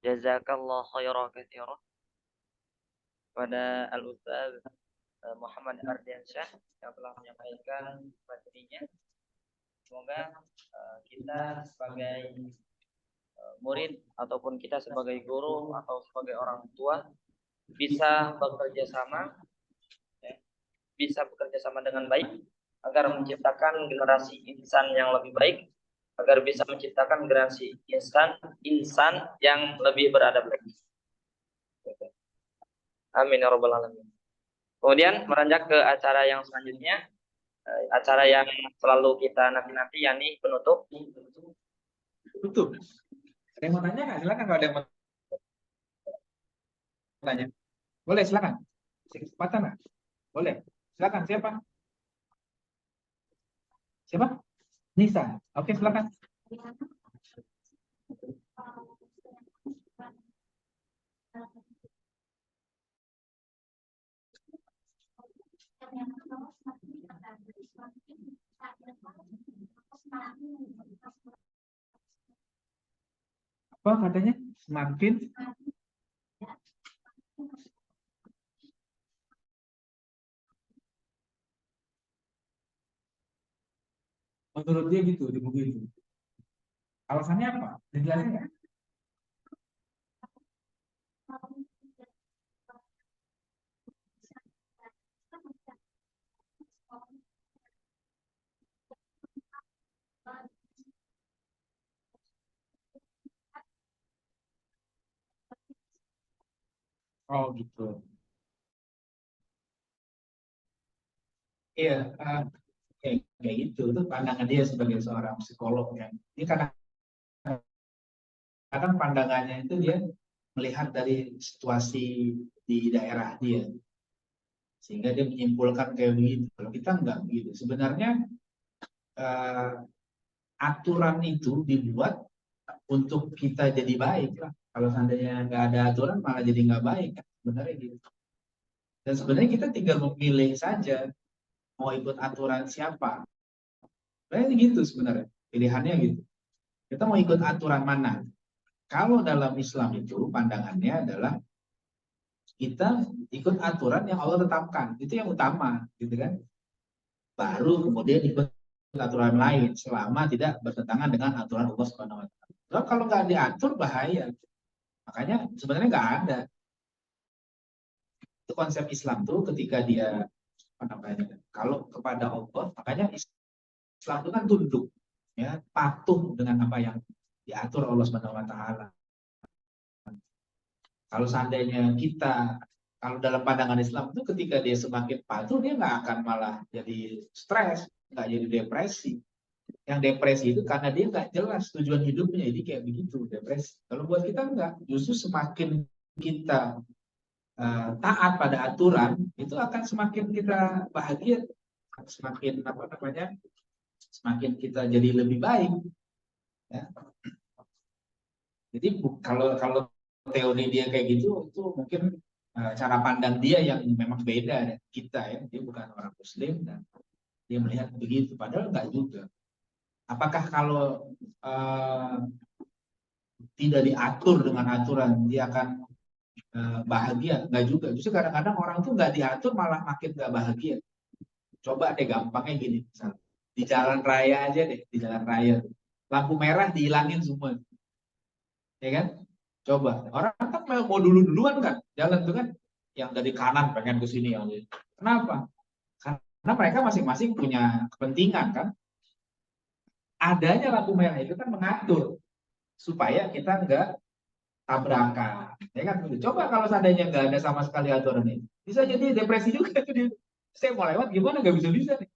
Jazakallah khairan katsiran kepada Al-Ustaz Muhammad Ardiansyah yang telah menyampaikan materinya. Semoga kita sebagai murid ataupun kita sebagai guru atau sebagai orang tua bisa bekerja sama, ya, bisa bekerja sama dengan baik agar menciptakan generasi insan yang lebih baik, agar bisa menciptakan generasi insan yang lebih beradab lagi. Amin ya rabbal alamin. Kemudian meranjak ke acara yang selanjutnya, acara yang selalu kita nanti-nanti, yakni penutup. Tutup. Ada yang mau tanya nggak? Silakan kalau ada yang mau tanya. Boleh silakan. Kesempatan nggak? Boleh. Silakan. Siapa? Siapa? Nisa. Oke silakan. apa katanya? Semakin menurut dia gitu di buku itu. Alasannya apa? Dijelasin nggak? Oh gitu. Iya, kayak gitu. Itu pandangan dia sebagai seorang psikolog ya. Ini kadang pandangannya itu dia melihat dari situasi di daerah dia, sehingga dia menyimpulkan kayak begitu. Kalau kita nggak begitu. Sebenarnya eh, aturan itu dibuat untuk kita jadi baik lah. Kalau seandainya nggak ada aturan malah jadi nggak baik kan? Sebenarnya gitu. Dan sebenarnya kita tinggal memilih saja mau ikut aturan siapa. Sebenarnya gitu sebenarnya pilihannya gitu. Kita mau ikut aturan mana? Kalau dalam Islam itu pandangannya adalah kita ikut aturan yang Allah tetapkan, itu yang utama, gitu kan? Baru kemudian ikut aturan lain selama tidak bertentangan dengan aturan Allah Subhanahu wa taala. Kalau nggak diatur bahaya. Makanya sebenarnya nggak ada. Itu konsep Islam tuh ketika dia apa namanya? Kalau kepada Allah, makanya Islam itu kan tunduk, ya, patuh dengan apa yang diatur Allah Subhanahu wa taala. Kalau seandainya kita, kalau dalam pandangan Islam itu ketika dia semakin patuh, dia nggak akan malah jadi stres, nggak jadi depresi. Yang depresi itu karena dia nggak jelas tujuan hidupnya, jadi kayak begitu depresi. Kalau buat kita nggak, justru semakin kita taat pada aturan, itu akan semakin kita bahagia, semakin apa namanya, semakin kita jadi lebih baik. Ya. Jadi kalau teori dia kayak gitu, itu mungkin cara pandang dia yang memang beda dari kita ya. Dia bukan orang Muslim dan dia melihat begitu. Padahal enggak juga. Apakah kalau tidak diatur dengan aturan dia akan bahagia? Enggak juga. Justru kadang-kadang orang tuh nggak diatur malah makin nggak bahagia. Coba deh gampangnya gini, misalnya di jalan raya aja deh, di jalan raya lampu merah dihilangin semua, ya kan? Coba orang kan mau duluan kan jalan tuh kan, yang dari kanan pengen ke sini yang ini. Kenapa? Karena mereka masing-masing punya kepentingan kan. Adanya lampu merah itu kan mengatur supaya kita nggak tabrakan, ya kan? Coba kalau seandainya nggak ada sama sekali aturan ini, bisa jadi depresi juga tuh dia. Saya mau lewat gimana nggak bisa nih.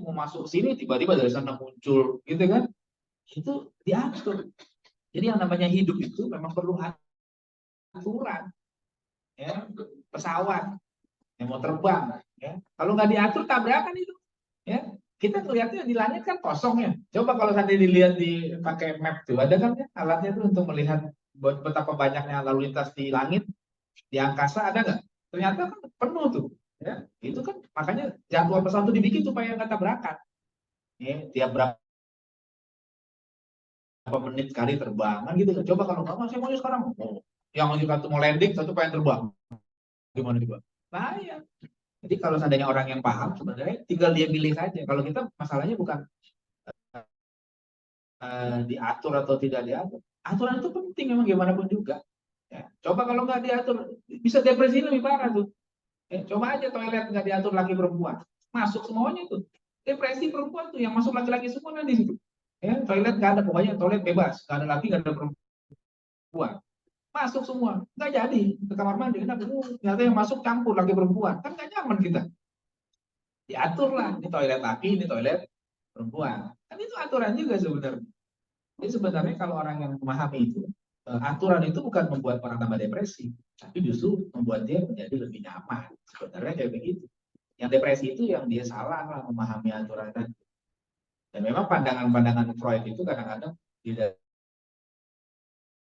Mau masuk sini tiba-tiba dari sana muncul, gitu kan? Itu diatur. Jadi yang namanya hidup itu memang perlu aturan. Ya, pesawat yang mau terbang, ya. Kalau nggak diatur tabrakan itu, ya. Kita melihatnya di langit kan kosong ya. Coba kalau tadi dilihat di pakai map tuh, ada kan ya alatnya tuh untuk melihat betapa banyaknya lalu lintas di langit, di angkasa ada nggak? Ternyata kan penuh tuh, ya. Itu kan makanya jadwal pesawat itu dibikin supaya nggak tabrakan. Ya, tiap berapa menit sekali terbang kan gitu. Coba kalau nggak, saya mau sekarang, yang lagi satu mau landing, satu pengen terbang, gimana juga? Bahaya. Jadi kalau seandainya orang yang paham sebenarnya tinggal dia pilih saja. Kalau kita masalahnya bukan diatur atau tidak diatur. Aturan itu penting memang gimana pun juga. Ya. Coba kalau nggak diatur bisa depresi lebih parah tuh. Coba aja toilet nggak diatur laki perempuan, masuk semuanya tuh. Depresi perempuan tuh yang masuk laki-laki semua kan di situ. Ya, toilet nggak ada, pokoknya toilet bebas, nggak ada laki nggak ada perempuan. Masuk semua, nggak jadi ke kamar mandi, ternyata yang masuk campur laki perempuan, kan nggak nyaman kita. Diatur lah, ini toilet laki, ini toilet perempuan. Kan itu aturan juga sebenarnya. Jadi sebenarnya kalau orang yang memahami itu, aturan itu bukan membuat orang tambah depresi, tapi justru membuat dia menjadi lebih nyaman. Sebenarnya kayak begitu. Yang depresi itu yang dia salah lah memahami aturan tadi. Dan memang pandangan-pandangan Freud itu kadang-kadang tidak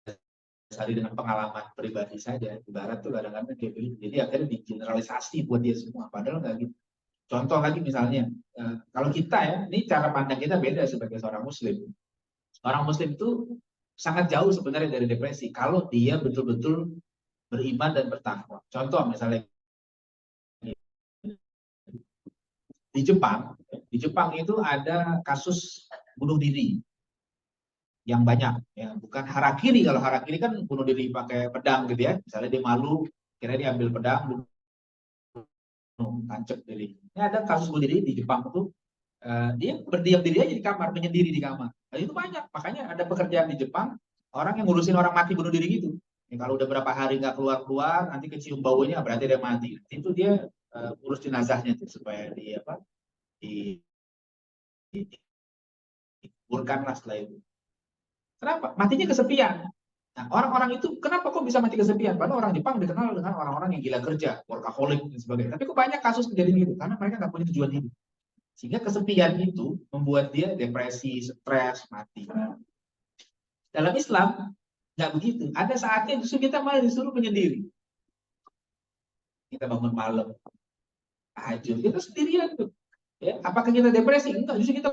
didasari dengan pengalaman pribadi saja. Ibarat tuh kadang-kadang kayak begitu. Jadi akhirnya digeneralisasi buat dia semua. Padahal nggak gitu. Contoh lagi misalnya, kalau kita ya, ini cara pandang kita beda sebagai seorang Muslim. Orang Muslim itu sangat jauh sebenarnya dari depresi kalau dia betul-betul beriman dan bertakwa. Contoh misalnya di Jepang itu ada kasus bunuh diri yang banyak, ya bukan harakiri. Kalau harakiri kan bunuh diri pakai pedang gitu ya, misalnya dia malu, kira dia ambil pedang, tancap diri. Ini ada kasus bunuh diri di Jepang tuh, dia berdiam diri aja di kamar, menyendiri di kamar. Dan itu banyak, makanya ada pekerjaan di Jepang orang yang ngurusin orang mati bunuh diri gitu. Ya, kalau udah berapa hari nggak keluar-keluar, nanti kecium baunya berarti dia mati. Itu dia urus jenazahnya tuh supaya di apa di dikuburkan lah setelah itu. Kenapa? Matinya kesepian. Nah, orang-orang itu kenapa kok bisa mati kesepian? Padahal orang Jepang dikenal dengan orang-orang yang gila kerja, workaholic dan sebagainya. Tapi kok banyak kasus kejadian gitu? Karena mereka nggak punya tujuan hidup. Sehingga kesepian itu membuat dia depresi, stres, mati. Dalam Islam nggak begitu. Ada saatnya justru kita malah disuruh menyendiri. Kita bangun malam, tahajud, kita sendirian tuh. Ya, apakah kita depresi? Enggak, justru kita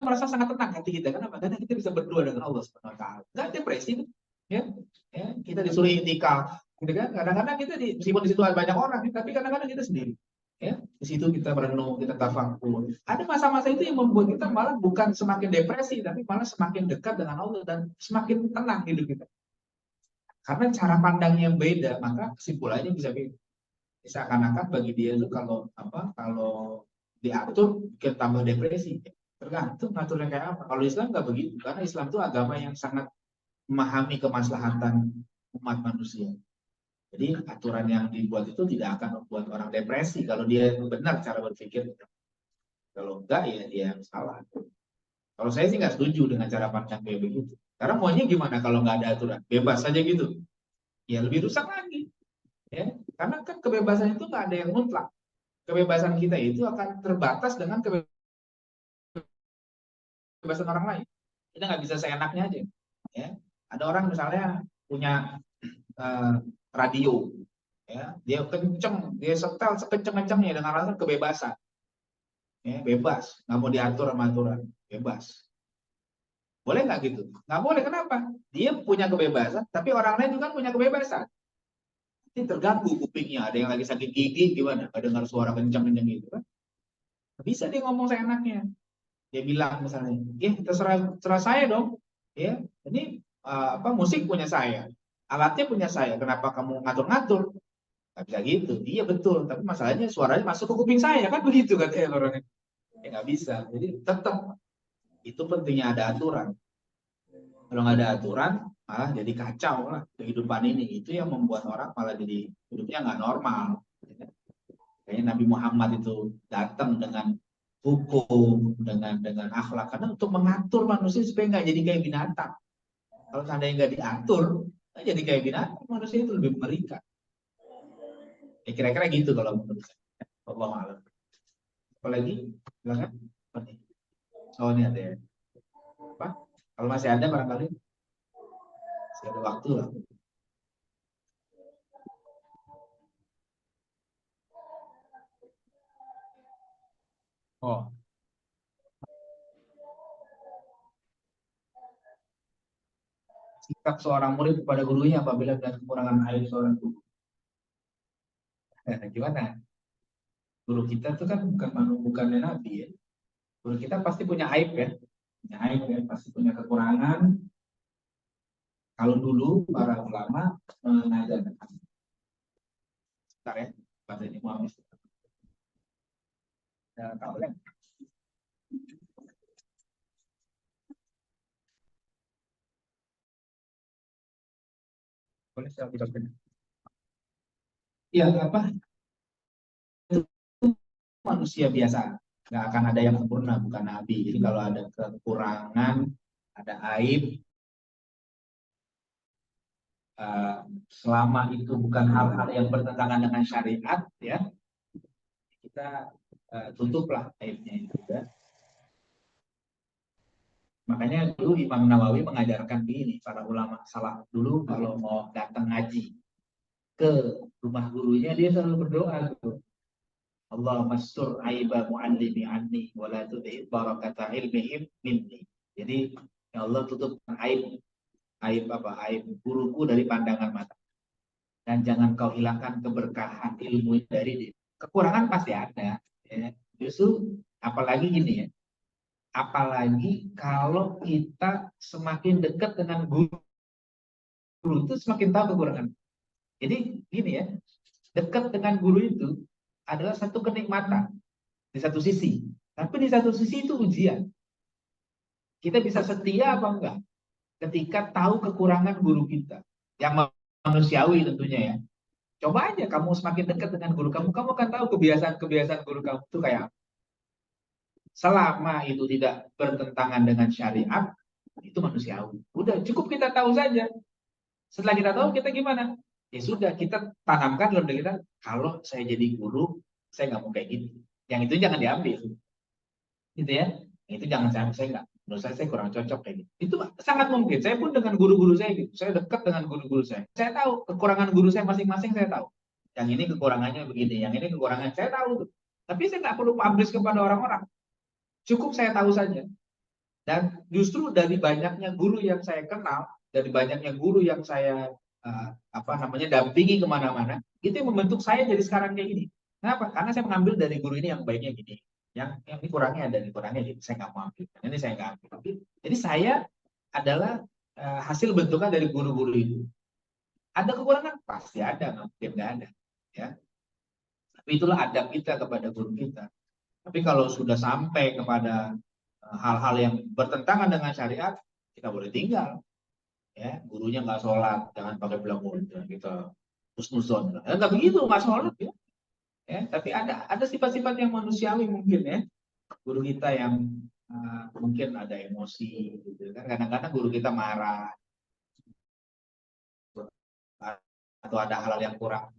merasa sangat tenang hati kita. Kenapa? Karena kita bisa berdua dengan Allah Subhanahu wa taala. Enggak depresi. Ya. Ya, kita disuruh itikaf. Gitu kan? Kadang-kadang kita meskipun di situ ada banyak orang, tapi kadang-kadang kita sendiri. Ya, di situ kita merenung, kita tafakur. Ada masa-masa itu yang membuat kita malah bukan semakin depresi, tapi malah semakin dekat dengan Allah dan semakin tenang hidup kita. Karena cara pandangnya yang beda, maka kesimpulannya bisa beda. Seakan-akan bagi dia itu kalau diatur bikin tambah depresi. Tergantung ngaturnya kayak apa. Kalau Islam nggak begitu, karena Islam itu agama yang sangat memahami kemaslahatan umat manusia. Jadi aturan yang dibuat itu tidak akan membuat orang depresi kalau dia benar cara berpikir. Kalau enggak ya dia salah. Kalau saya sih nggak setuju dengan cara pandang kayak begitu. Karena maunya gimana kalau nggak ada aturan? Bebas saja gitu. Ya lebih rusak lagi. Ya, karena kan kebebasan itu nggak ada yang mutlak. Kebebasan kita itu akan terbatas dengan kebebasan orang lain. Kita nggak bisa seenaknya aja. Ya, ada orang misalnya punya radio, ya, dia kenceng, dia setel sekenceng-kencengnya dengan alasan kebebasan. Ya, bebas, nggak mau diatur sama aturan, bebas. Boleh nggak gitu? Nggak boleh, kenapa? Dia punya kebebasan, tapi orang lain juga punya kebebasan. Nanti terganggu kupingnya, ada yang lagi sakit gigi, gimana? Ada dengar suara kenceng-kenceng gitu kan? Bisa dia ngomong seenaknya. Dia bilang misalnya, terserah saya dong. Ya, ini musik punya saya, alatnya punya saya. Kenapa kamu ngatur-ngatur? Nggak bisa gitu. Iya betul, tapi masalahnya suaranya masuk ke kuping saya kan begitu katanya orangnya. Ya nggak bisa. Jadi tetap itu pentingnya ada aturan. Kalau nggak ada aturan, malah jadi kacau lah kehidupan ini. Itu yang membuat orang malah jadi hidupnya nggak normal. Kayaknya Nabi Muhammad itu datang dengan hukum, dengan akhlak, karena untuk mengatur manusia supaya nggak jadi kayak binatang. Kalau seandainya nggak diatur, jadi kayak binatang, manusia itu lebih mengerikan. Ya kira-kira gitu kalau menurut saya. Allah alam. Apalagi, silakan. Oh ini ada ya. Apa? Kalau masih ada barangkali masih ada waktu lah. Oh, sikap seorang murid kepada gurunya apabila ada kekurangan air seorang guru. Gimana? Guru kita itu kan bukannya nabi ya. Guru kita pasti punya aib ya. Punya aib ya, pasti punya kekurangan. Kalau dulu para ulama mengajarkan. Bentar ya, bahasa ini mau habis. Tahu kan? Boleh saya ucapkan? Ya apa? Manusia biasa, nggak akan ada yang sempurna, bukan nabi. Jadi kalau ada kekurangan, ada aib, selama itu bukan hal-hal yang bertentangan dengan syariat, ya kita tutuplah aibnya itu. Ya. Makanya dulu Imam Nawawi mengajarkan begini, para ulama salaf dulu kalau mau datang ngaji ke rumah gurunya dia selalu berdoa tuh. Allah mastur aiba muallimi anni wala tudhi barakata ilmihim minni. Jadi Ya Allah, tutup aib guruku dari pandangan mata. Dan jangan kau hilangkan keberkahan ilmu dari dia. Kekurangan pasti ada. Ya. Justru apalagi gini ya. Apalagi kalau kita semakin dekat dengan guru itu semakin tahu kekurangan. Jadi gini ya, dekat dengan guru itu adalah satu kenikmatan di satu sisi. Tapi di satu sisi itu ujian. Kita bisa setia apa enggak ketika tahu kekurangan guru kita. Yang manusiawi tentunya ya. Coba aja kamu semakin dekat dengan guru kamu akan tahu kebiasaan-kebiasaan guru kamu itu kayak apa. Selama itu tidak bertentangan dengan syariat, itu manusiawi. Udah cukup kita tahu saja. Setelah kita tahu, kita gimana? Ya sudah, kita tanamkan dalam diri kita, kalau saya jadi guru, saya nggak mau kayak gitu. Yang itu jangan diambil. Gitu ya. Yang itu jangan saya nggak. Menurut saya kurang cocok kayak gitu. Itu sangat mungkin. Saya pun dengan guru-guru saya gitu. Saya dekat dengan guru-guru saya. Saya tahu kekurangan guru saya masing-masing, saya tahu. Yang ini kekurangannya begini, yang ini kekurangan saya tahu tuh. Tapi saya nggak perlu publish kepada orang-orang. Cukup saya tahu saja. Dan justru dari banyaknya guru yang saya kenal, dari banyaknya guru yang saya dampingi kemana-mana, itu yang membentuk saya jadi sekarang kayak gini. Kenapa? Karena saya mengambil dari guru ini yang baiknya gini, yang ini kurangnya ada, kurangnya gitu. Saya nggak mau ambil, ini saya nggak ambil. Jadi saya adalah hasil bentukan dari guru-guru itu. Ada kekurangan? Pasti ada, mungkin nggak ada. Ya. Tapi itulah adab kita kepada guru kita. Tapi kalau sudah sampai kepada hal-hal yang bertentangan dengan syariat, kita boleh tinggal. Ya, gurunya nggak sholat, jangan pakai belangko, kita husnuzon. Nggak begitu, nggak sholat ya. Ya, tapi ada sifat-sifat yang manusiawi mungkin ya. Guru kita yang mungkin ada emosi, gitu kan. Kadang-kadang guru kita marah atau ada hal-hal yang kurang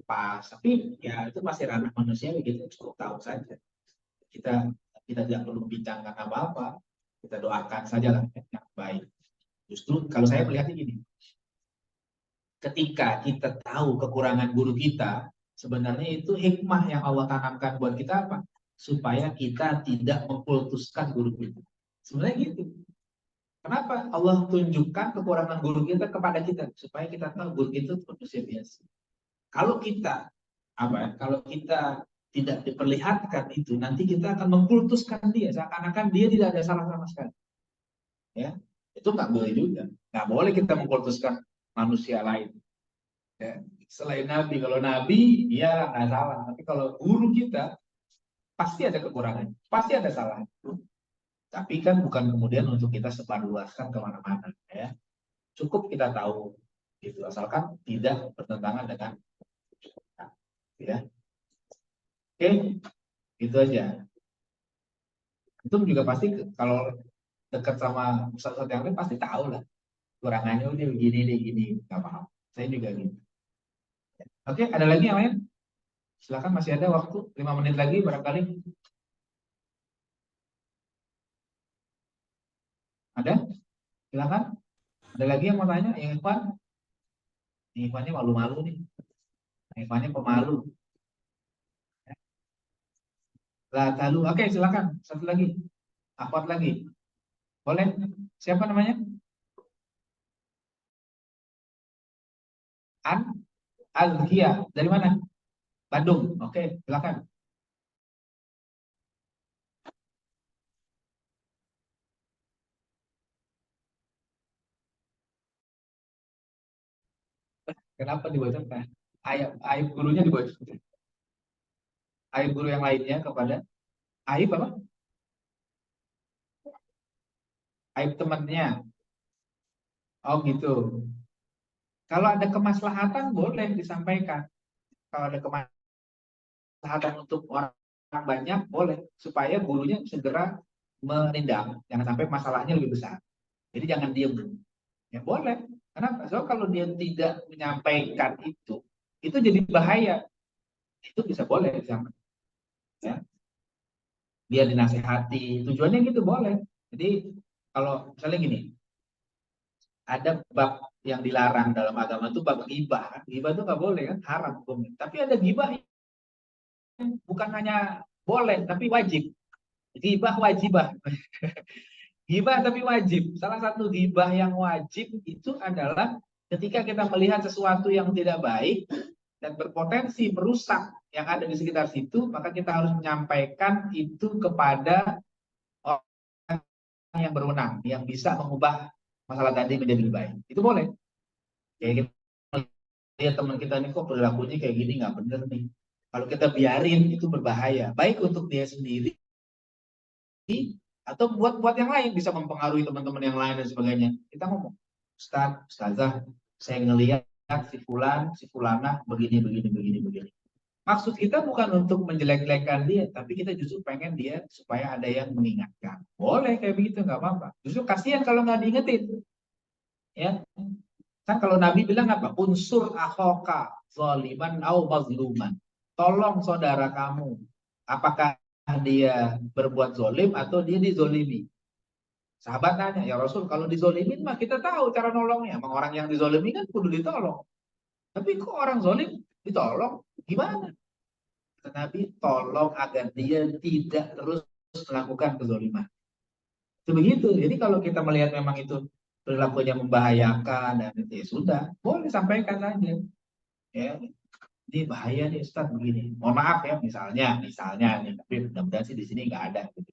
pas. Tapi ya itu masih ranah manusiawi, kita cukup tahu saja. Kita tidak perlu bincangkan apa-apa. Kita doakan saja lah yang baik. Justru kalau saya melihatnya gini, ketika kita tahu kekurangan guru kita, sebenarnya itu hikmah yang Allah tanamkan buat kita apa? Supaya kita tidak mengkultuskan guru kita. Sebenarnya gitu. Kenapa Allah tunjukkan kekurangan guru kita kepada kita? Supaya kita tahu guru itu manusia biasa. Kalau kita kalau kita tidak diperlihatkan itu, nanti kita akan mengkultuskan dia, seakan-akan dia tidak ada salah sama sekali. Ya, itu nggak boleh juga. Nggak boleh kita mengkultuskan manusia lain. Ya, selain Nabi, kalau Nabi dia nggak salah, tapi kalau guru kita pasti ada kekurangan, pasti ada salah. Tapi kan bukan kemudian untuk kita sebarluaskan kemana-mana. Ya, cukup kita tahu, itu asalkan tidak bertentangan dengan ya. Oke, itu aja. Itu juga pasti kalau dekat sama ustadz yang lain pasti tahu lah kurangannya udah begini deh gini, nggak paham. Saya juga gitu. Oke, ada lagi yang lain? Silakan, masih ada waktu 5 menit lagi barangkali. Ada? Silakan. Ada lagi yang mau tanya? Yang Ikhwan? Yang Ikhwannya malu-malu nih. Yang Ikhwannya pemalu. Lalu, oke, silakan. Satu lagi. Akhwat lagi. Boleh? Siapa namanya? Al-Hia. Dari mana? Bandung. Oke, silakan. Kenapa dibocorkan? Aib gurunya dibocorkan. Aib guru yang lainnya kepada aib apa? Aib temannya. Oh gitu. Kalau ada kemaslahatan boleh disampaikan. Kalau ada kemaslahatan untuk orang banyak boleh, supaya gurunya segera menindak, jangan sampai masalahnya lebih besar. Jadi jangan diem. Ya boleh. Kenapa? So kalau dia tidak menyampaikan itu jadi bahaya. Itu bisa boleh disampaikan. Ya. Dia dinasehati, tujuannya gitu boleh. Jadi kalau misalnya gini, ada bab yang dilarang dalam agama itu bab ghibah. Ghibah itu nggak boleh kan, haram hukumnya. Tapi ada ghibah yang bukan hanya boleh, tapi wajib. Ghibah wajibah. Ghibah tapi wajib. Salah satu ghibah yang wajib itu adalah ketika kita melihat sesuatu yang tidak baik dan berpotensi merusak yang ada di sekitar situ, maka kita harus menyampaikan itu kepada orang yang berwenang, yang bisa mengubah masalah tadi menjadi lebih baik. Itu boleh. Kayak kita lihat teman kita nih kok perilakunya kayak gini, nggak bener nih. Kalau kita biarin itu berbahaya, baik untuk dia sendiri atau buat yang lain, bisa mempengaruhi teman-teman yang lain dan sebagainya. Kita ngomong, Ustaz, Ustazah, saya ngelihat si Fulan, si Fulana begini, begini, begini, begini. Maksud kita bukan untuk menjelek-jelekan dia, tapi kita justru pengen dia supaya ada yang mengingatkan. Boleh kayak begitu, nggak apa-apa. Justru kasihan kalau nggak diingetin. Ya, kan kalau Nabi bilang apa? Unsur akhoka zaliman au mazluman. Tolong saudara kamu. Apakah dia berbuat zolim atau dia dizolimi? Sahabat nanya, ya Rasul, kalau dizolimin mah kita tahu cara nolongnya. Emang orang yang dizolimi kan kudu ditolong. Tapi kok orang zolim ditolong? Gimana? Kata Nabi, tolong agar dia tidak terus melakukan kezoliman. Itu begitu. Jadi kalau kita melihat memang itu perilakunya membahayakan dan itu ya sudah, boleh sampaikan saja. Ya, ini bahaya nih Ustaz begini. Mohon maaf ya, misalnya nih, tapi mudah-mudahan sih di sini nggak ada. Gitu.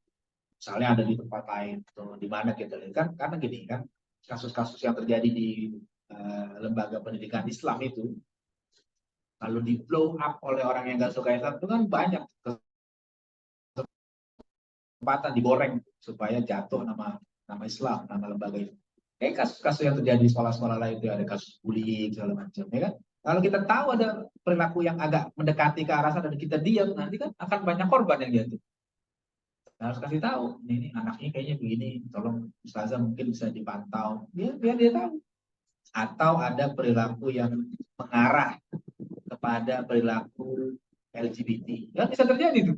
Misalnya ada di tempat lain, atau di mana kita lihat kan, karena gini kan, kasus-kasus yang terjadi di lembaga pendidikan Islam itu, kalau di blow up oleh orang yang nggak suka Islam itu kan banyak kesempatan digoreng supaya jatuh nama Islam, nama lembaga itu. Kayak kasus-kasus yang terjadi di sekolah-sekolah lain itu ada kasus bullying segala macam, ya kan? Kalau kita tahu ada perilaku yang agak mendekati ke arah sana dan kita diam, nanti kan akan banyak korban yang jatuh. Kita harus kasih tahu, ini anaknya kayaknya begini, tolong ustazah mungkin bisa dipantau, biar dia tahu. Atau ada perilaku yang mengarah kepada perilaku LGBT, ya bisa terjadi tuh.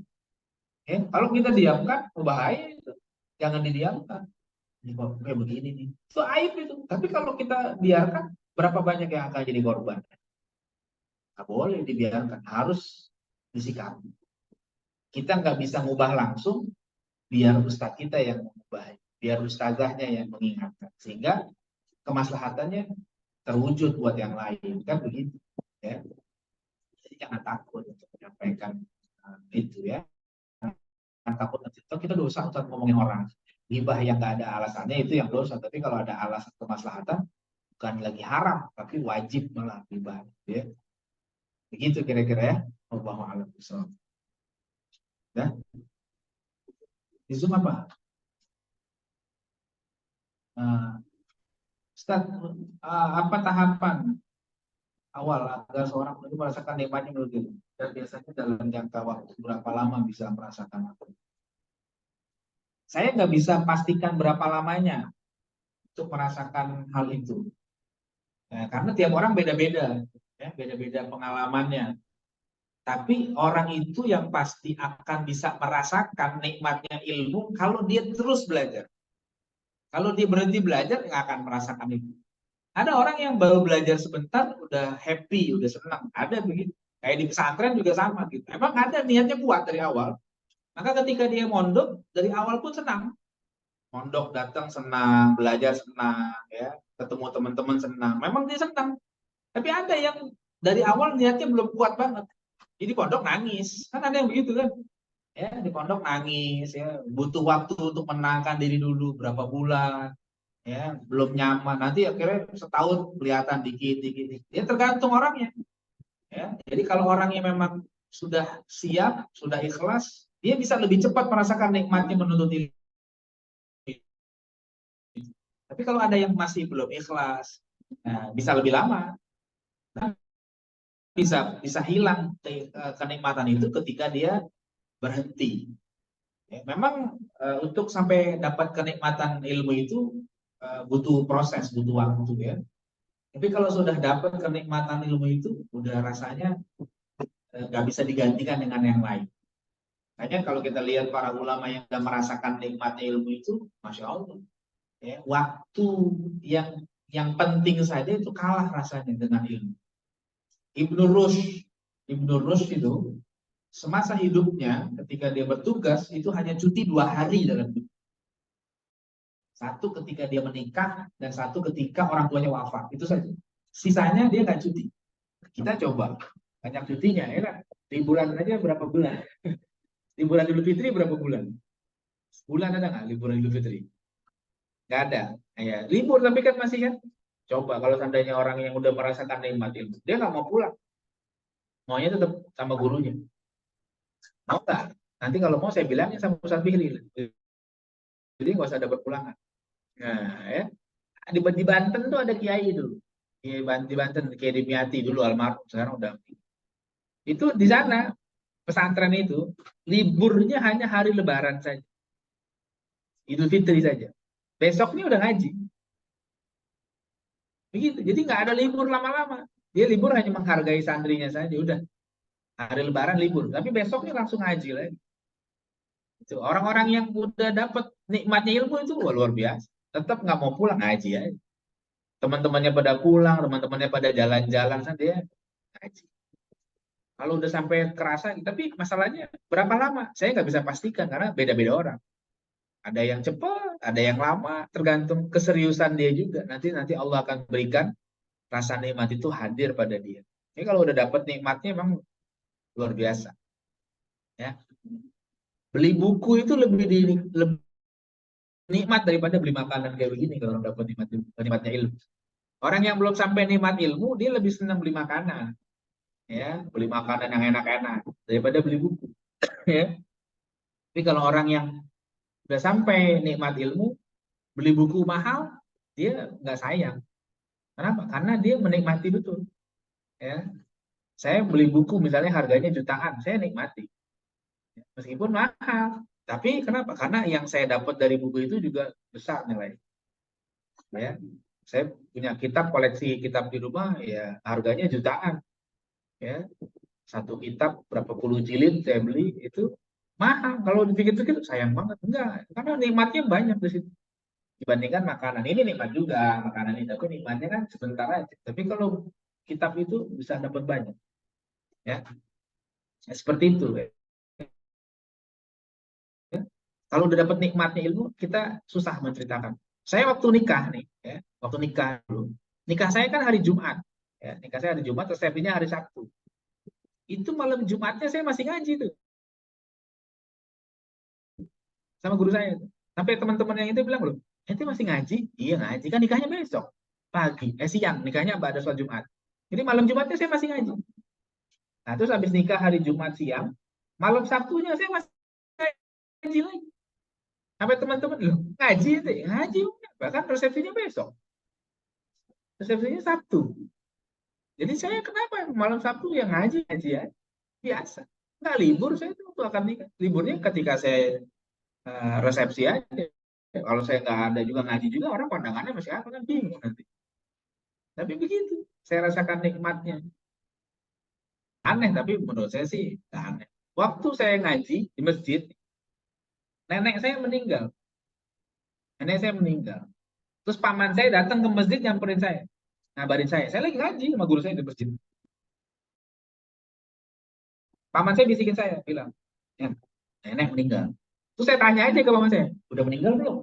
Ya, kalau kita diamkan, bahaya itu. Jangan didiamkan. Ini kok kayak begini nih. Itu aib itu. Tapi kalau kita biarkan, berapa banyak yang akan jadi korban? Nggak boleh dibiarkan. Harus disikapi. Kita nggak bisa ngubah langsung, biar ustadz kita yang mengubah. Biar ustazahnya yang mengingatkan. Sehingga kemaslahatannya terwujud buat yang lain. Kan begitu. Ya. Jadi jangan takut untuk menyampaikan itu ya. Takut nanti kita dosa untuk ngomongin orang. Ghibah yang nggak ada alasannya itu yang dosa. Tapi kalau ada alasan kemaslahatan, bukan lagi haram, tapi wajib malah ghibah. Ya. Begitu kira-kira ya. Wallahu a'lam bishawab. Ya. Di Zoom apa? Ustaz, apa tahapan awal agar seorang itu merasakan nikmatnya menurut itu? Dan biasanya dalam jangka waktu berapa lama bisa merasakan itu? Saya nggak bisa pastikan berapa lamanya untuk merasakan hal itu. Ya, karena tiap orang beda-beda, ya, beda-beda pengalamannya. Tapi orang itu yang pasti akan bisa merasakan nikmatnya ilmu kalau dia terus belajar. Kalau dia berhenti belajar, nggak akan merasakan itu. Ada orang yang baru belajar sebentar, udah happy, udah senang. Ada begitu. Kayak di pesantren juga sama gitu. Emang ada niatnya kuat dari awal. Maka ketika dia mondok, dari awal pun senang. Mondok datang senang, belajar senang, ya, ketemu teman-teman senang. Memang dia senang. Tapi ada yang dari awal niatnya belum kuat banget. Jadi pondok nangis, kan ada yang begitu kan? Ya di pondok nangis, ya butuh waktu untuk menenangkan diri dulu berapa bulan, ya belum nyaman. Nanti akhirnya setahun kelihatan dikit. Ya tergantung orangnya. Ya, jadi kalau orangnya memang sudah siap, sudah ikhlas, dia bisa lebih cepat merasakan nikmatnya menuntut ilmu. Tapi kalau ada yang masih belum ikhlas, nah, bisa lebih lama. Nah, bisa hilang kenikmatan itu ketika dia berhenti. Ya, memang untuk sampai dapat kenikmatan ilmu itu butuh proses, butuh waktu ya. Tapi kalau sudah dapat kenikmatan ilmu itu, udah rasanya nggak bisa digantikan dengan yang lain. Makanya kalau kita lihat para ulama yang sudah merasakan nikmatnya ilmu itu, masya Allah, ya, waktu yang penting saja itu kalah rasanya dengan ilmu. Ibnu Rushd itu semasa hidupnya ketika dia bertugas itu hanya cuti 2 hari dalam hidup. Satu ketika dia menikah dan satu ketika orang tuanya wafat. Itu saja. Sisanya dia nggak cuti. Kita coba banyak cutinya ya kan. Liburan aja berapa bulan? Liburan Idul Fitri berapa bulan? Sebulan ada nggak liburan Idul Fitri? Nggak ada. Ya, libur tapi kan masih kan. Coba kalau seandainya orang yang udah merasakan nikmat ilmu, dia nggak mau pulang. Maunya tetap sama gurunya. Mau nggak? Nanti kalau mau saya bilangnya sama Ustaz Fihri. Jadi nggak usah ada berpulangan. Nah, ya. Di Banten tuh ada kiai dulu. Di Banten, Kiai Dimyati dulu almarhum, sekarang udah. Itu di sana, pesantren itu, liburnya hanya hari Lebaran saja. Idul Fitri saja. Besoknya udah ngaji. Begitu. Jadi nggak ada libur lama-lama. Dia libur hanya menghargai santrinya saja. Udah. Hari Lebaran libur. Tapi besoknya langsung ngaji lagi. Itu orang-orang yang udah dapat nikmatnya ilmu itu luar biasa. Tetap nggak mau pulang ngaji ya. Teman-temannya pada pulang, teman-temannya pada jalan-jalan kan dia ngaji. Kalau udah sampai kerasa, tapi masalahnya berapa lama? Saya nggak bisa pastikan karena beda-beda orang. Ada yang cepat, ada yang lama, tergantung keseriusan dia juga. Nanti Allah akan berikan rasa nikmat itu hadir pada dia. Ini kalau udah dapat nikmatnya memang luar biasa. Ya. Beli buku itu lebih nikmat daripada beli makanan kayak begini kalau dapat nikmatnya ilmu. Orang yang belum sampai nikmat ilmu, dia lebih senang beli makanan. Ya, beli makanan yang enak-enak daripada beli buku. Ya. Tapi kalau orang yang udah sampai nikmat ilmu, beli buku mahal, dia nggak sayang. Kenapa? Karena dia menikmati betul. Ya. Saya beli buku misalnya harganya jutaan, saya nikmati. Meskipun mahal. Tapi kenapa? Karena yang saya dapat dari buku itu juga besar nilai. Ya. Saya punya kitab, koleksi kitab di rumah, ya harganya jutaan. Ya. Satu kitab berapa puluh jilid saya beli, itu mahal. Kalau dipikir-pikir sayang banget. Enggak. Karena nikmatnya banyak di situ. Dibandingkan makanan. Ini nikmat juga makanan ini, tapi nikmatnya kan sebentar aja. Tapi kalau kitab itu bisa dapat banyak. Ya. Seperti itu. Ya. Kalau udah dapat nikmatnya ilmu, kita susah menceritakan. Saya waktu nikah nih, ya, waktu nikah dulu. Nikah saya kan hari Jumat. Ya, nikah saya hari Jumat, resepsinya hari Sabtu. Itu malam Jumatnya saya masih ngaji tuh. Sama guru saya. Sampai teman-teman yang itu bilang, loh, ente masih ngaji? Iya ngaji, kan nikahnya besok. Siang, nikahnya pada sholat Jumat. Jadi malam Jumatnya saya masih ngaji. Nah, terus habis nikah hari Jumat siang, malam Sabtunya saya masih ngaji lagi. Sampai teman-teman, loh, ngaji itu, ngaji. Bahkan resepsinya besok. Resepsinya Sabtu. Jadi saya kenapa malam Sabtu yang ngaji ya biasa. Nggak libur saya itu waktu akan nikah. Liburnya ketika saya resepsi aja. Kalau saya nggak ada juga ngaji juga, orang pandangannya masih apa kan bingung nanti. Tapi begitu, saya rasakan nikmatnya. Aneh, tapi menurut saya sih nggak aneh. Waktu saya ngaji di masjid, nenek saya meninggal. Nenek saya meninggal. Terus paman saya datang ke masjid nyamperin saya. Ngabarin saya lagi ngaji sama guru saya di masjid. Paman saya bisikin saya, bilang, ya, nenek meninggal. Terus saya tanya aja ke paman saya, udah meninggal belum?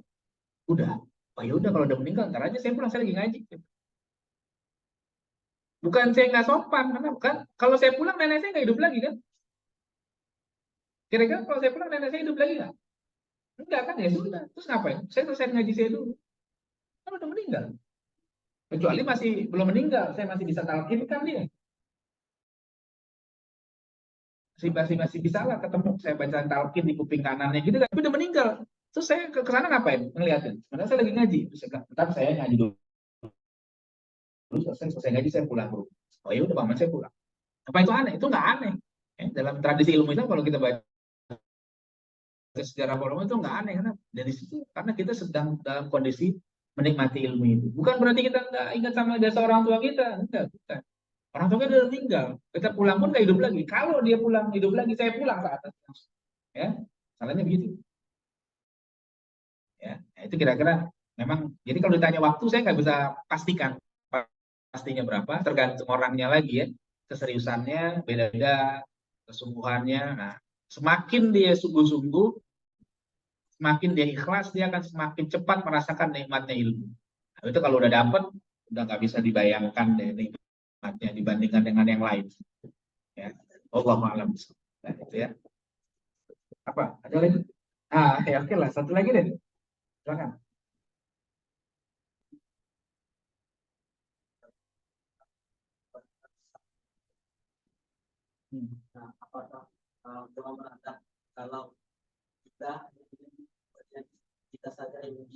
Udah. Oh ya udah kalau udah meninggal, ntar aja saya pulang, saya lagi ngaji. Bukan saya nggak sopan, karena bukan. Kalau saya pulang nenek saya nggak hidup lagi kan? Kira-kira kalau saya pulang nenek saya hidup lagi nggak? Enggak kan ya sudah. Terus ngapain? Saya selesai ngaji saya dulu. Kan udah meninggal. Kecuali masih belum meninggal, saya masih bisa talqin kan dia. Masih bisa lah ketemu saya baca talqin di kuping kanannya gitu kan. Tapi udah meninggal. Terus saya ke sana ngapain? Ngeliatin. Sebenarnya saya lagi ngaji. Bentar saya ngaji dulu. Terus selesai ngaji saya pulang dulu. Oh ya udah paman saya pulang. Apa itu aneh? Itu nggak aneh. Dalam tradisi ilmu itu kalau kita baca sejarah ulama itu nggak aneh karena dari situ karena kita sedang dalam kondisi menikmati ilmu itu. Bukan berarti kita nggak ingat sama jasa orang tua kita, enggak, bukan. Orang tua kita udah meninggal, kita pulang pun nggak hidup lagi. Kalau dia pulang hidup lagi, saya pulang saat itu. Ya, salahnya begitu. Ya, itu kira-kira memang. Jadi kalau ditanya waktu, saya nggak bisa pastikan pastinya berapa, tergantung orangnya lagi ya, keseriusannya beda-beda, kesungguhannya. Nah, semakin dia sungguh-sungguh, semakin dia ikhlas, dia akan semakin cepat merasakan nikmatnya ilmu. Nah, itu kalau udah dapet, udah nggak bisa dibayangkan deh nikmatnya dibandingkan dengan yang lain. Ya, Allahu a'lam. Nah, itu ya. Apa? Ada lagi? Ya oke lah. Satu lagi deh. Silakan. Nah, apakah belum merasa kalau kita saja yang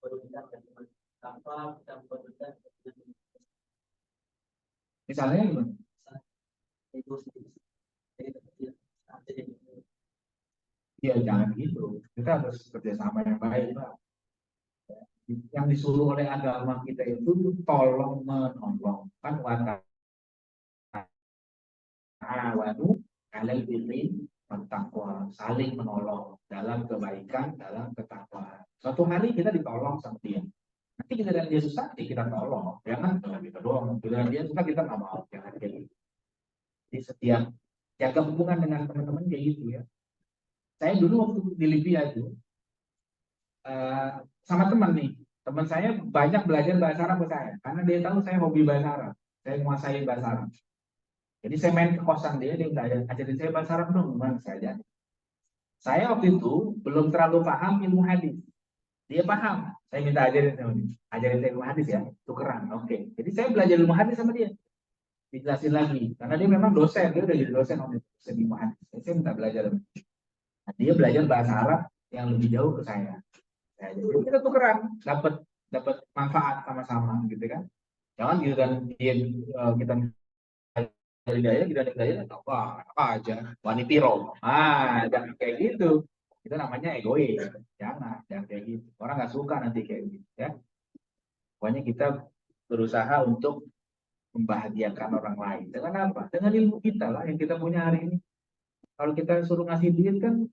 berurusan dengan tanpa kita berurusan dengan Misalnya gimana? itu sendiri. Ya jangan gitu. Kita harus kerjasama yang baik, Pak. Yang disuruh oleh agama kita itu tolong menolong. Kan ta'awanu 'alal birri wat taqwa, saling menolong dalam kebaikan, dalam ketakwaan. Suatu hari kita ditolong sama dia. Nanti giliran dia susah, kita tolong. Jangan kalau kita doang. Giliran dia susah, kita nggak mau. Jangan kayak gitu. Jadi setiap jaga hubungan dengan teman-teman kayak gitu ya. Saya dulu waktu di Libya itu sama teman nih. Teman saya banyak belajar bahasa Arab ke saya. Karena dia tahu saya hobi bahasa Arab. Saya menguasai bahasa Arab. Jadi saya main ke kosan dia minta ajarin saya bahasa Arab dong, gimana saja. Saya waktu itu belum terlalu paham ilmu hadis. Dia paham. Saya minta ajarin sama dia. Ajarin saya ilmu hadis ya, tukeran. Oke. Jadi saya belajar ilmu hadis sama dia. Dijelasin lagi. Karena dia memang dosen, dia udah jadi dosen waktu itu, dosen ilmu hadis. Saya minta belajar. Nah, dia belajar bahasa Arab yang lebih jauh ke saya. Jadi kita tukeran, dapat dapat manfaat sama-sama gitu kan. Jangan giliran dia kita hidayah, kita hidayah, apa aja, wanitiro. Jangan kayak gitu. Itu namanya egois. Jangan kayak gitu. Orang nggak suka nanti kayak gitu ya. Pokoknya kita berusaha untuk membahagiakan orang lain. Dengan apa? Dengan ilmu kita lah yang kita punya hari ini. Kalau kita suruh ngasih duit kan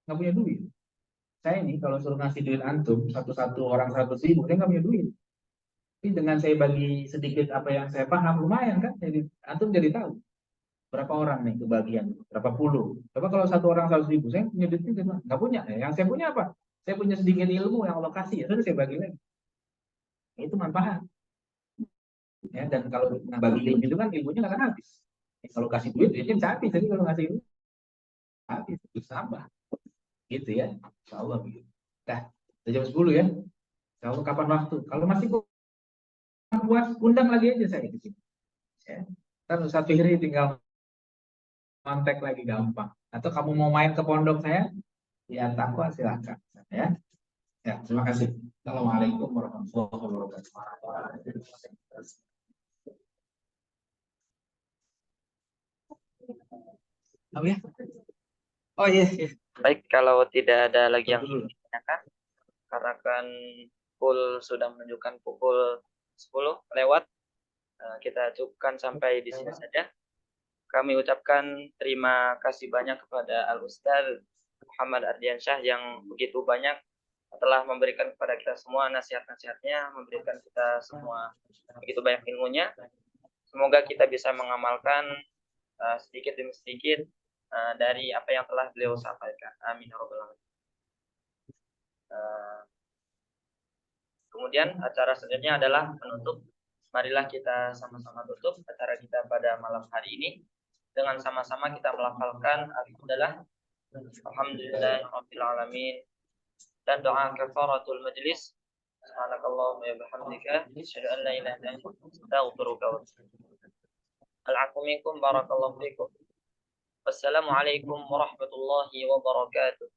nggak punya duit. Saya ini kalau suruh ngasih duit antum satu-satu orang 100.000, saya nggak punya duit. Tapi dengan saya bagi sedikit apa yang saya paham lumayan kan, jadi antum jadi tahu berapa orang nih kebagian, berapa puluh. Coba kalau satu orang 100.000, saya punya duitnya nggak punya. Yang saya punya apa? Saya punya sedikit ilmu yang Allah kasih, ya sudah saya bagi lagi. Itu manfaat. Ya, dan kalau bagi ilmu itu kan ilmunya nggak akan habis. Kalau kasih duit, duitnya bisa habis. Jadi kalau ngasih ilmu habis, terus tambah. Gitu ya, Insya Allah begitu. Dah, jam 10 ya. Insya Allah kapan waktu? Kalau masih puas, undang lagi aja saya di sini. Ya. Ntar Ustaz Fihri tinggal kontak lagi gampang. Atau kamu mau main ke pondok saya, ya takwa silakan. Ya, ya terima kasih. Assalamualaikum warahmatullahi wabarakatuh. Oh ya, oh iya. Baik, kalau tidak ada lagi yang ditanyakan, karena kan sudah menunjukkan pukul 10 lewat, kita cukupkan sampai di sini saja. Kami ucapkan terima kasih banyak kepada Al-Ustaz Muhammad Ardiansyah yang begitu banyak telah memberikan kepada kita semua nasihat-nasihatnya, memberikan kita semua begitu banyak ilmunya. Semoga kita bisa mengamalkan sedikit demi sedikit dari apa yang telah beliau sampaikan. Amin ya rabbal alamin. Kemudian acara selanjutnya adalah penutup. Marilah kita sama-sama tutup acara kita pada malam hari ini dengan sama-sama kita melafalkan alhamdulillahirabbil alamin dan doa kafaratul majlis. Subhanakallahumma wa bihamdika asyhadu an la ilaha illa anta astaghfiruka wa atubu ilaik. Al-'afwu minkum, barakallahu fikum. Wassalamualaikum warahmatullahi wabarakatuh.